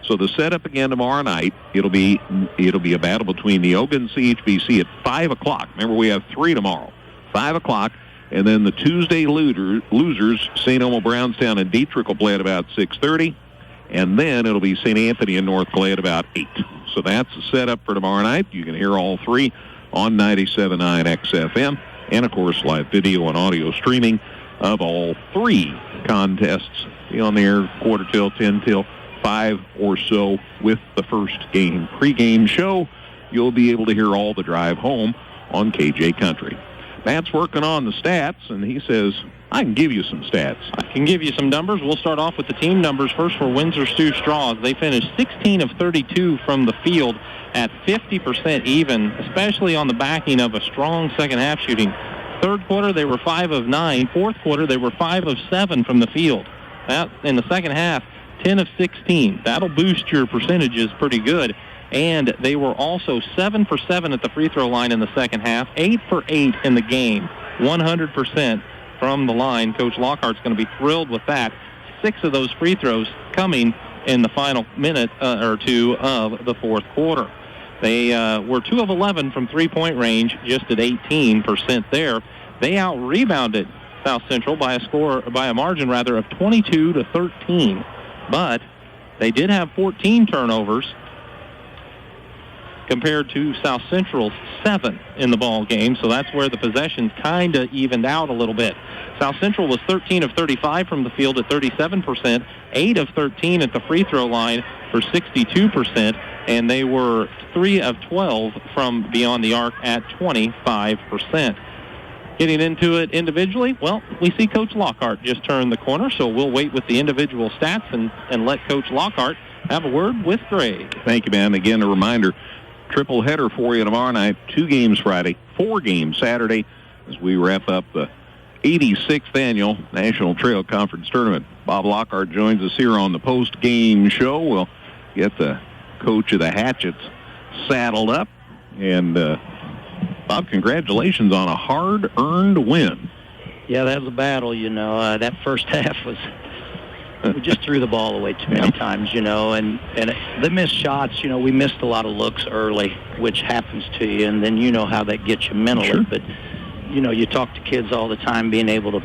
So the setup again tomorrow night, it'll be a battle between Neoga and CHBC at 5 o'clock. Remember, we have 3 tomorrow. 5 o'clock, and then the Tuesday losers, St. Elmo Brownstown and Dietrich will play at about 6:30, and then it'll be St. Anthony and North Clay at about 8. So that's the setup for tomorrow night. You can hear all 3 on 97.9 XFM, and of course live video and audio streaming of all 3 contests. Be on the air quarter till 10 till 5 or so with the first game pregame show. You'll be able to hear all the drive home on KJ Country. Matt's working on the stats, and he says, I can give you some stats. I can give you some numbers. We'll start off with the team numbers. First for Windsor's Two Straws. They finished 16 of 32 from the field at 50% even, especially on the backing of a strong second half shooting. Third quarter, they were 5 of 9. Fourth quarter, they were 5 of 7 from the field. That, in the second half, 10 of 16. That'll boost your percentages pretty good. And they were also 7 for 7 at the free throw line in the second half, 8 for 8 in the game, 100% from the line. Coach Lockhart's going to be thrilled with that. 6 of those free throws coming in the final minute or two of the fourth quarter. They were 2 of 11 from three-point range, just at 18% there. They out-rebounded South Central by a margin of 22-13. But they did have 14 turnovers compared to South Central's 7 in the ball game, so that's where the possessions kind of evened out a little bit. South Central was 13 of 35 from the field at 37%, 8 of 13 at the free throw line for 62%, and they were 3 of 12 from beyond the arc at 25%. Getting into it individually, well, we see Coach Lockhart just turn the corner, so we'll wait with the individual stats and let Coach Lockhart have a word with Greg. Thank you, man. Again, a reminder, triple header for you tomorrow night. 2 games Friday, 4 games Saturday as we wrap up the 86th Annual National Trail Conference Tournament. Bob Lockhart joins us here on the post-game show. We'll get the coach of the Hatchets saddled up. And, Bob, congratulations on a hard-earned win. Yeah, that was a battle, that first half was... We just threw the ball away too many times, and the missed shots, we missed a lot of looks early, which happens to you, and then you know how that gets you mentally. Sure. But, you talk to kids all the time, being able to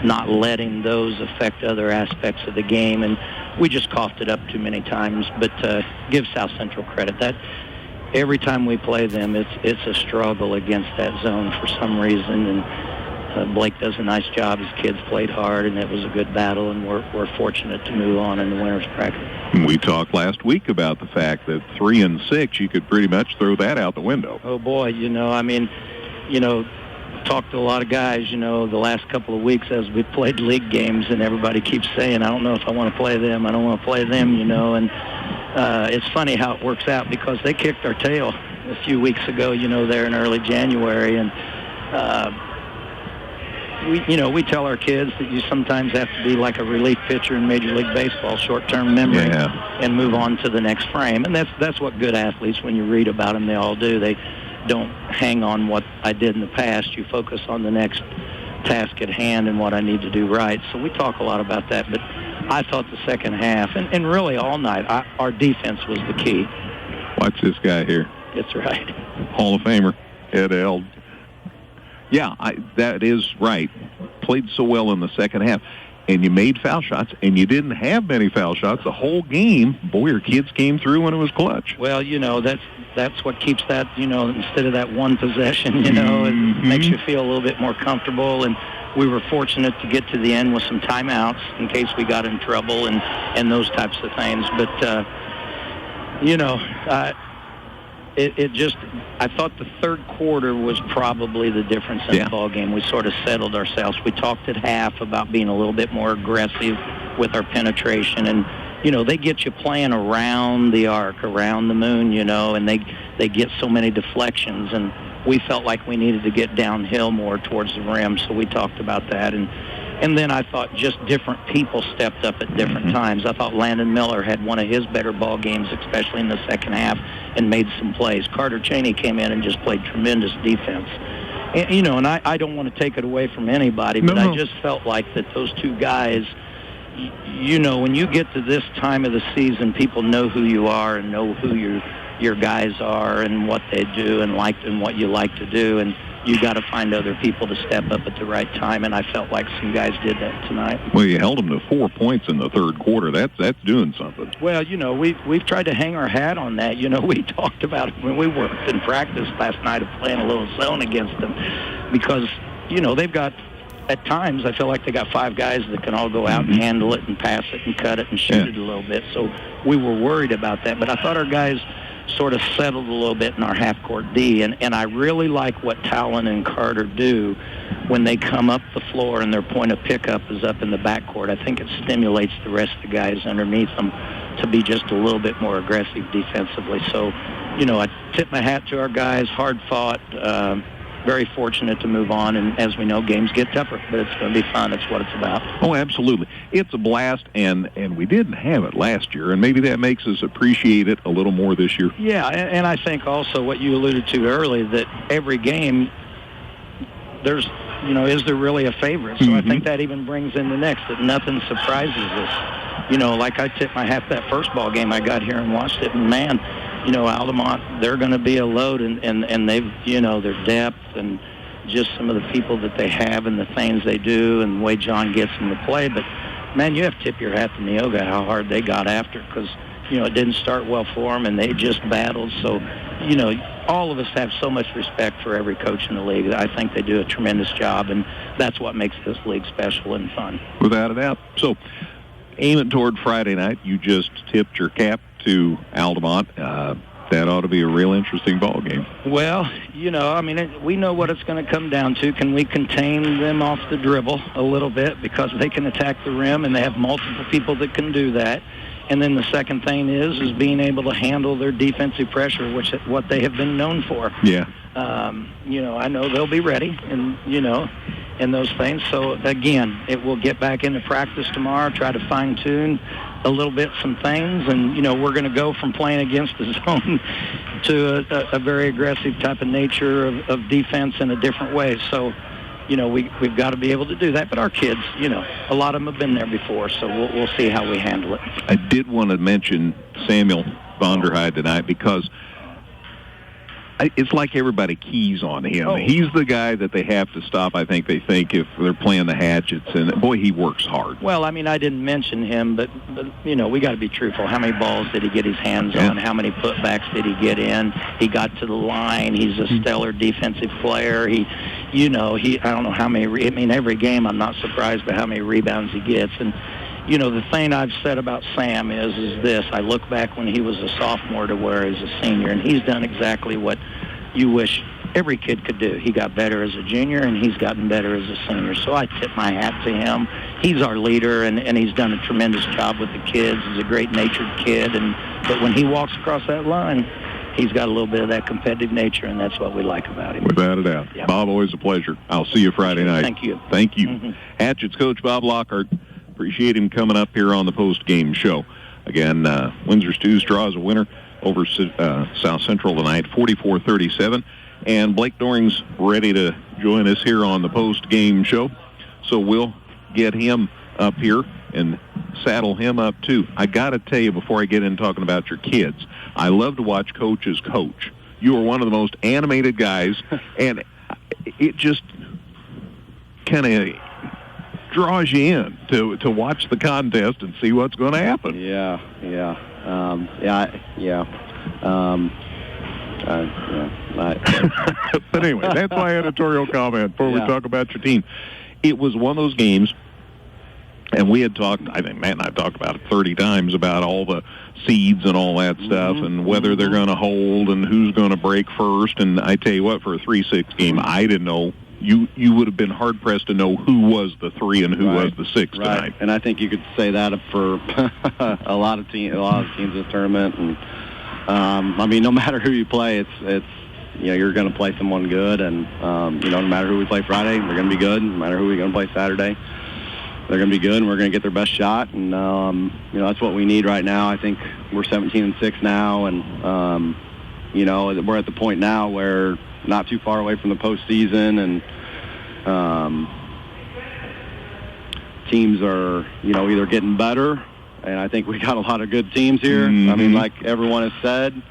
not letting those affect other aspects of the game, and we just coughed it up too many times. But give South Central credit. That every time we play them, it's a struggle against that zone for some reason, and Blake does a nice job. His kids played hard, and it was a good battle, and we're fortunate to move on in the winner's bracket. We talked last week about the fact that 3 and 6, you could pretty much throw that out the window. Oh, boy, talked to a lot of guys, the last couple of weeks as we played league games, and everybody keeps saying, I don't know if I want to play them, and it's funny how it works out because they kicked our tail a few weeks ago, there in early January, and we tell our kids that you sometimes have to be like a relief pitcher in Major League Baseball, short-term memory, and move on to the next frame. And that's what good athletes, when you read about them, they all do. They don't hang on what I did in the past. You focus on the next task at hand and what I need to do right. So we talk a lot about that. But I thought the second half, and really all night, our defense was the key. Watch this guy here. That's right. Hall of Famer, Ed Eld. Yeah, that is right. Played so well in the second half. And you made foul shots, and you didn't have many foul shots the whole game. Boy, your kids came through when it was clutch. Well, that's what keeps that, instead of that one possession, it makes you feel a little bit more comfortable. And we were fortunate to get to the end with some timeouts in case we got in trouble and those types of things. But, I thought the third quarter was probably the difference in the ball game. We sort of settled ourselves. We talked at half about being a little bit more aggressive with our penetration, and they get you playing around the arc, around the moon, and they get so many deflections, and we felt like we needed to get downhill more towards the rim, so we talked about that. And then I thought just different people stepped up at different times. I thought Landon Miller had one of his better ball games, especially in the second half, and made some plays. Carter Cheney came in and just played tremendous defense. And, and I don't want to take it away from anybody, but I just felt like that those two guys, when you get to this time of the season, people know who you are and know who your guys are and what they do and what you like to do. And you got to find other people to step up at the right time, and I felt like some guys did that tonight. Well, you held them to 4 points in the third quarter. That's doing something. Well, we've tried to hang our hat on that. We talked about it when we worked in practice last night of playing a little zone against them because, they've got, at times, I feel like they got 5 guys that can all go out and handle it and pass it and cut it and shoot it a little bit. So we were worried about that, but I thought our guys sort of settled a little bit in our half-court D, and I really like what Talon and Carter do when they come up the floor and their point of pickup is up in the backcourt. I think it stimulates the rest of the guys underneath them to be just a little bit more aggressive defensively. So, I tip my hat to our guys, hard fought, very fortunate to move on, and as we know, games get tougher, but it's going to be fun. It's what it's about. Oh, absolutely. It's a blast, and we didn't have it last year, and maybe that makes us appreciate it a little more this year. Yeah, and I think also what you alluded to early, that every game, there's, is there really a favorite? So I think that even brings in the next, that nothing surprises us. Like I tipped my hat that first ball game, I got here and watched it, and man, Altamont, they're going to be a load, and they've, their depth and just some of the people that they have and the things they do and the way John gets them to play. But, man, you have to tip your hat to Neoga how hard they got after because, it didn't start well for them, and they just battled. So, all of us have so much respect for every coach in the league. I think they do a tremendous job, and that's what makes this league special and fun. Without a doubt. So, aiming toward Friday night, you just tipped your cap to Altamont. That ought to be a real interesting ball game. Well, we know what it's going to come down to. Can we contain them off the dribble a little bit because they can attack the rim and they have multiple people that can do that? And then the second thing is being able to handle their defensive pressure, which is what they have been known for. Yeah. I know they'll be ready, and and those things. So again, we'll get back into practice tomorrow, try to fine tune a little bit some things, and we're going to go from playing against the zone to a very aggressive type of nature of defense in a different way. So. We've got to be able to do that. But our kids, a lot of them have been there before, so we'll see how we handle it. I did want to mention Samuel Vonderheide tonight because it's like everybody keys on him. Oh. He's the guy that they have to stop, I think, if they're playing the Hatchets. And, boy, he works hard. Well, I didn't mention him, but we got to be truthful. How many balls did he get his hands on? How many putbacks did he get in? He got to the line. He's a stellar defensive player. I don't know how many, every game I'm not surprised by how many rebounds he gets. And, the thing I've said about Sam is this. I look back when he was a sophomore to where he's a senior, and he's done exactly what you wish every kid could do. He got better as a junior, and he's gotten better as a senior. So I tip my hat to him. He's our leader, and he's done a tremendous job with the kids. He's a great-natured kid, but when he walks across that line, he's got a little bit of that competitive nature, and that's what we like about him. Without a doubt. Yeah. Bob, always a pleasure. I'll see you Friday night. Thank you. Thank you. Mm-hmm. Hatchets coach Bob Lockhart. Appreciate him coming up here on the post-game show. Again, Windsor Stews draws a winner over South Central tonight, 44-37. And Blake Doring's ready to join us here on the post-game show. So we'll get him up here and saddle him up, too. I got to tell you, before I get in talking about your kids, I love to watch coaches coach. You are one of the most animated guys, and it just kind of draws you in to watch the contest and see what's going to happen. But anyway, that's my editorial comment before we talk about your team. It was one of those games, and we had talked, I think Matt and I have talked about it 30 times, about all the seeds and all that stuff and whether they're going to hold and who's going to break first. And I tell you what, for a 3-6 game, I didn't know. You would have been hard-pressed to know who was the 3 and who was the 6 tonight. And I think you could say that for a lot of teams in the tournament. And no matter who you play, it's you're going to play someone good. And no matter who we play Friday, they're going to be good. No matter who we're going to play Saturday, they're going to be good, and we're going to get their best shot. And that's what we need right now. I think we're 17-6 now, and we're at the point now where not too far away from the postseason, and teams are, either getting better, and I think we got a lot of good teams here. Mm-hmm. Like everyone has said,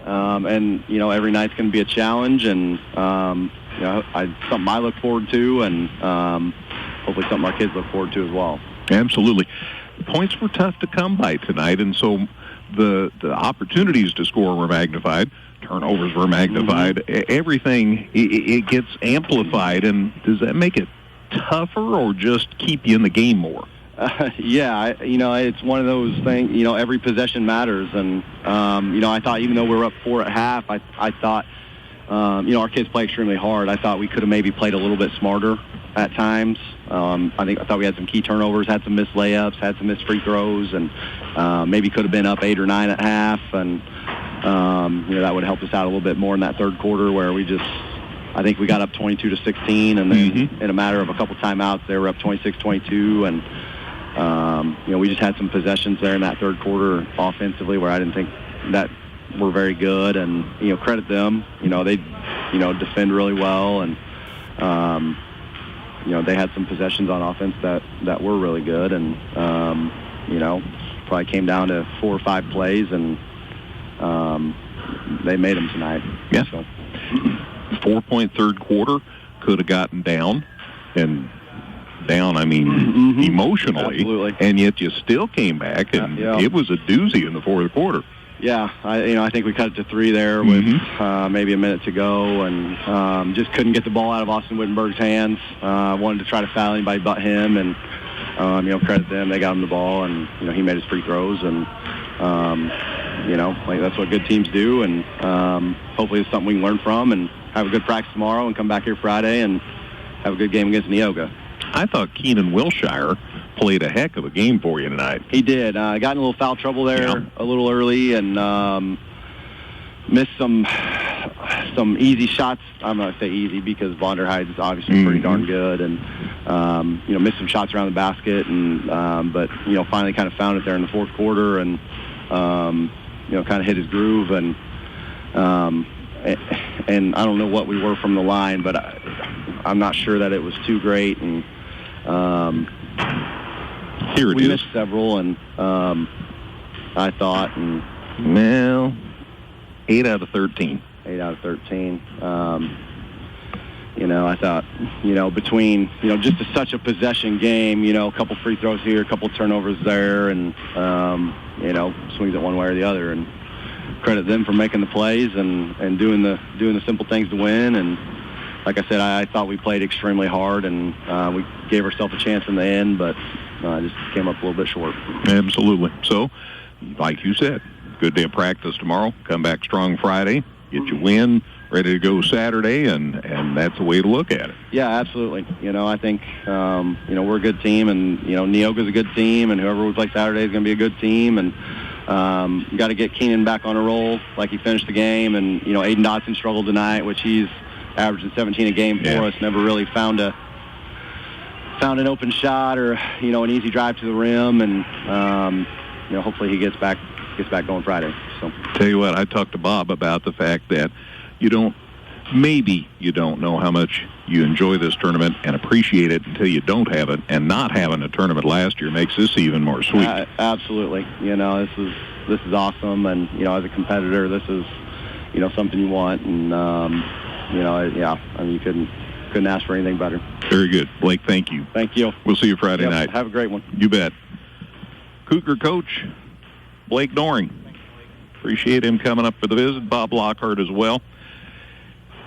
and every night's going to be a challenge, and something I look forward to, and hopefully something our kids look forward to as well. Absolutely. Points were tough to come by tonight, and so the opportunities to score were magnified. Turnovers were magnified. Everything, it gets amplified. And does that make it tougher or just keep you in the game more? It's one of those things, every possession matters. And, I thought even though we were up 4 at half, I thought, our kids play extremely hard. I thought we could have maybe played a little bit smarter at times. I thought we had some key turnovers, had some missed layups, had some missed free throws, and maybe could have been up 8 or 9 at half. And, that would help us out a little bit more in that third quarter where I think we got up 22-16, and then in a matter of a couple timeouts, they were up 26-22, and we just had some possessions there in that third quarter offensively where I didn't think that were very good, and credit them. They defend really well, and they had some possessions on offense that were really good, and probably came down to 4 or 5 plays, and they made them tonight. Yeah. So. 4-point third quarter, could have gotten down, and down, emotionally. Absolutely. And yet you still came back, and it was a doozy in the fourth quarter. Yeah, I think we cut it to 3 there with maybe a minute to go, and just couldn't get the ball out of Austin Wittenberg's hands. Wanted to try to foul anybody but him, and credit them. They got him the ball, and he made his free throws, and that's what good teams do, and hopefully it's something we can learn from and have a good practice tomorrow and come back here Friday and have a good game against Neoga. I thought Keenan Wilshire played a heck of a game for you tonight. He did. Got in a little foul trouble there a little early and missed some easy shots. I'm not going to say easy because Vonderheide is obviously pretty darn good, and missed some shots around the basket, and but finally kind of found it there in the fourth quarter, and kind of hit his groove, and I don't know what we were from the line, but I'm not sure that it was too great, and here it we is. missed several, and I thought, and 8 out of 13. 8 out of 13. I thought, between, just such a possession game, a couple free throws here, a couple turnovers there, and, swings it one way or the other. And credit them for making the plays and doing the simple things to win. And like I said, I thought we played extremely hard, and we gave ourselves a chance in the end, but just came up a little bit short. Absolutely. So, like you said, good day of practice tomorrow. Come back strong Friday. Get your win, ready to go Saturday, and that's the way to look at it. Yeah, absolutely. I think, we're a good team, and, Neoga's a good team, and whoever we play Saturday is going to be a good team, and got to get Keenan back on a roll like he finished the game, and, Aiden Dotson struggled tonight, which he's averaging 17 a game for us, never really found an open shot or, an easy drive to the rim, and, hopefully he gets back going Friday. So tell you what, I talked to Bob about the fact that you don't know how much you enjoy this tournament and appreciate it until you don't have it, and not having a tournament last year makes this even more sweet. Absolutely. This is awesome, and as a competitor, this is something you want, and you couldn't ask for anything better. Very good, Blake. Thank you. Thank you. We'll see you Friday night. Have a great one. You bet. Cougar coach Blake Doring. Appreciate him coming up for the visit. Bob Lockhart as well.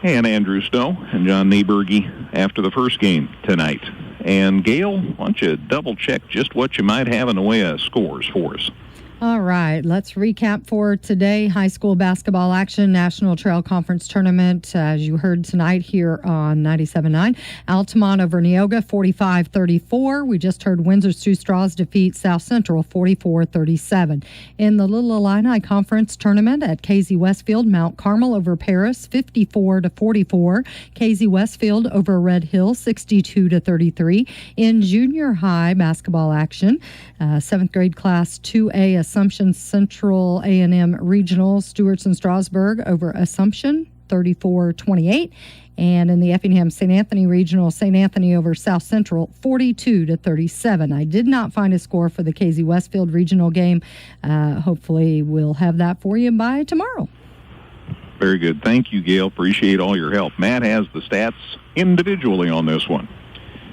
And Andrew Snow and John Nieberge after the first game tonight. And Gail, why don't you double-check just what you might have in the way of scores for us? All right, let's recap for today. High school basketball action, National Trail Conference Tournament, as you heard tonight here on 97.9. Altamont over Neoga, 45-34. We just heard Windsor's Two Straws defeat South Central, 44-37. In the Little Illini Conference Tournament at KZ Westfield, Mount Carmel over Paris, 54-44. KZ Westfield over Red Hill, 62-33. In junior high basketball action, 7th grade class 2A Assumption Central A&M Regional, Stewart's and Strasburg over Assumption, 34-28. And in the Effingham St. Anthony Regional, St. Anthony over South Central, 42-37. I did not find a score for the KZ Westfield Regional game. Hopefully we'll have that for you by tomorrow. Very good. Thank you, Gail. Appreciate all your help. Matt has the stats individually on this one.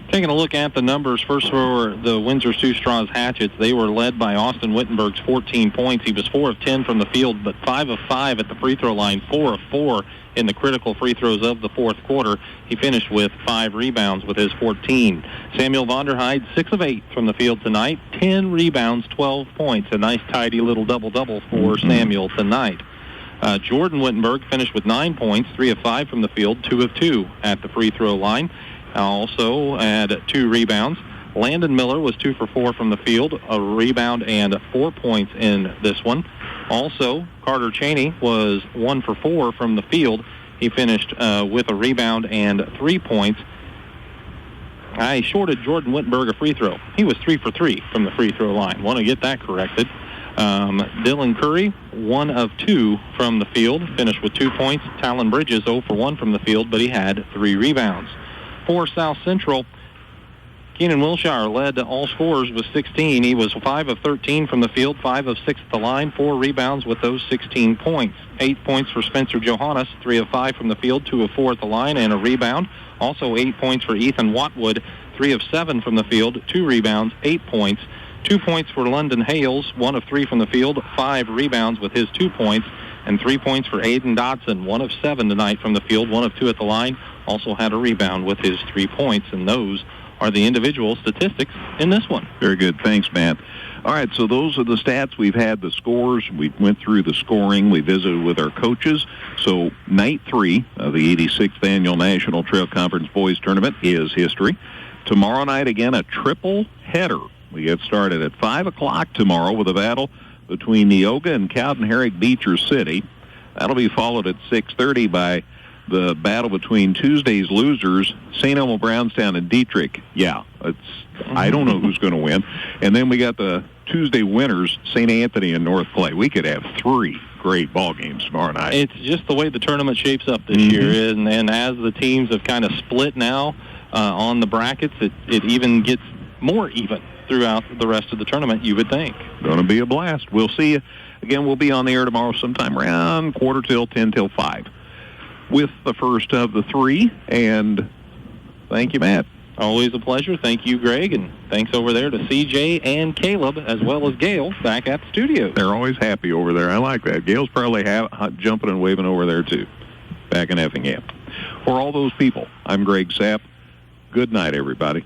Taking a look at the numbers, first for the Windsor's Two Straws Hatchets, they were led by Austin Wittenberg's 14 points. He was 4 of 10 from the field, but 5 of 5 at the free throw line, 4 of 4 in the critical free throws of the fourth quarter. He finished with 5 rebounds with his 14. Samuel Vonderheide, 6 of 8 from the field tonight, 10 rebounds, 12 points. A nice, tidy little double-double for Samuel tonight. Jordan Wittenberg finished with 9 points, 3 of 5 from the field, 2 of 2 at the free throw line. Also had 2 rebounds. Landon Miller was 2 for 4 from the field, a rebound and 4 points in this one. Also, Carter Cheney was 1 for 4 from the field. He finished with a rebound and 3 points. I shorted Jordan Wittenberg a free throw. He was 3 for 3 from the free throw line. Want to get that corrected. Dylan Curry, 1 of 2 from the field, finished with 2 points. Talon Bridges, 0 for 1 from the field, but he had 3 rebounds. For South Central, Keenan Wilshire led all scorers with 16. He was 5 of 13 from the field, 5 of 6 at the line, 4 rebounds with those 16 points. 8 points for Spencer Johannes, 3 of 5 from the field, 2 of 4 at the line, and a rebound. Also 8 points for Ethan Watwood, 3 of 7 from the field, 2 rebounds, 8 points. 2 points for London Hales, 1 of 3 from the field, 5 rebounds with his 2 points, and 3 points for Aiden Dotson, 1 of 7 tonight from the field, 1 of 2 at the line. Also had a rebound with his 3 points, and those are the individual statistics in this one. Very good. Thanks, Matt. All right, so those are the stats. We've had the scores. We went through the scoring. We visited with our coaches. So night 3 of the 86th Annual National Trail Conference Boys Tournament is history. tomorrow night, again, a triple header. We get started at 5 o'clock tomorrow with a battle between Neoga and Cowden-Herrick Beecher City. That'll be followed at 6:30 by the battle between Tuesday's losers, St. Elmo Brownstown and Dietrich. Yeah, I don't know who's going to win. And then we got the Tuesday winners, St. Anthony and North Clay. We could have 3 great ball games tomorrow night. It's just the way the tournament shapes up this year, and as the teams have kind of split now on the brackets, it even gets more even throughout the rest of the tournament, you would think. Going to be a blast. We'll see you. Again, we'll be on the air tomorrow sometime around 10 till 5 with the first of the 3. And thank you, Matt. Always a pleasure. Thank you, Greg, and thanks over there to CJ and Caleb, as well as Gail, back at the studio. They're always happy over there. I like that. Gail's probably jumping and waving over there, too, back in Effingham. For all those people, I'm Greg Sapp. Good night, everybody.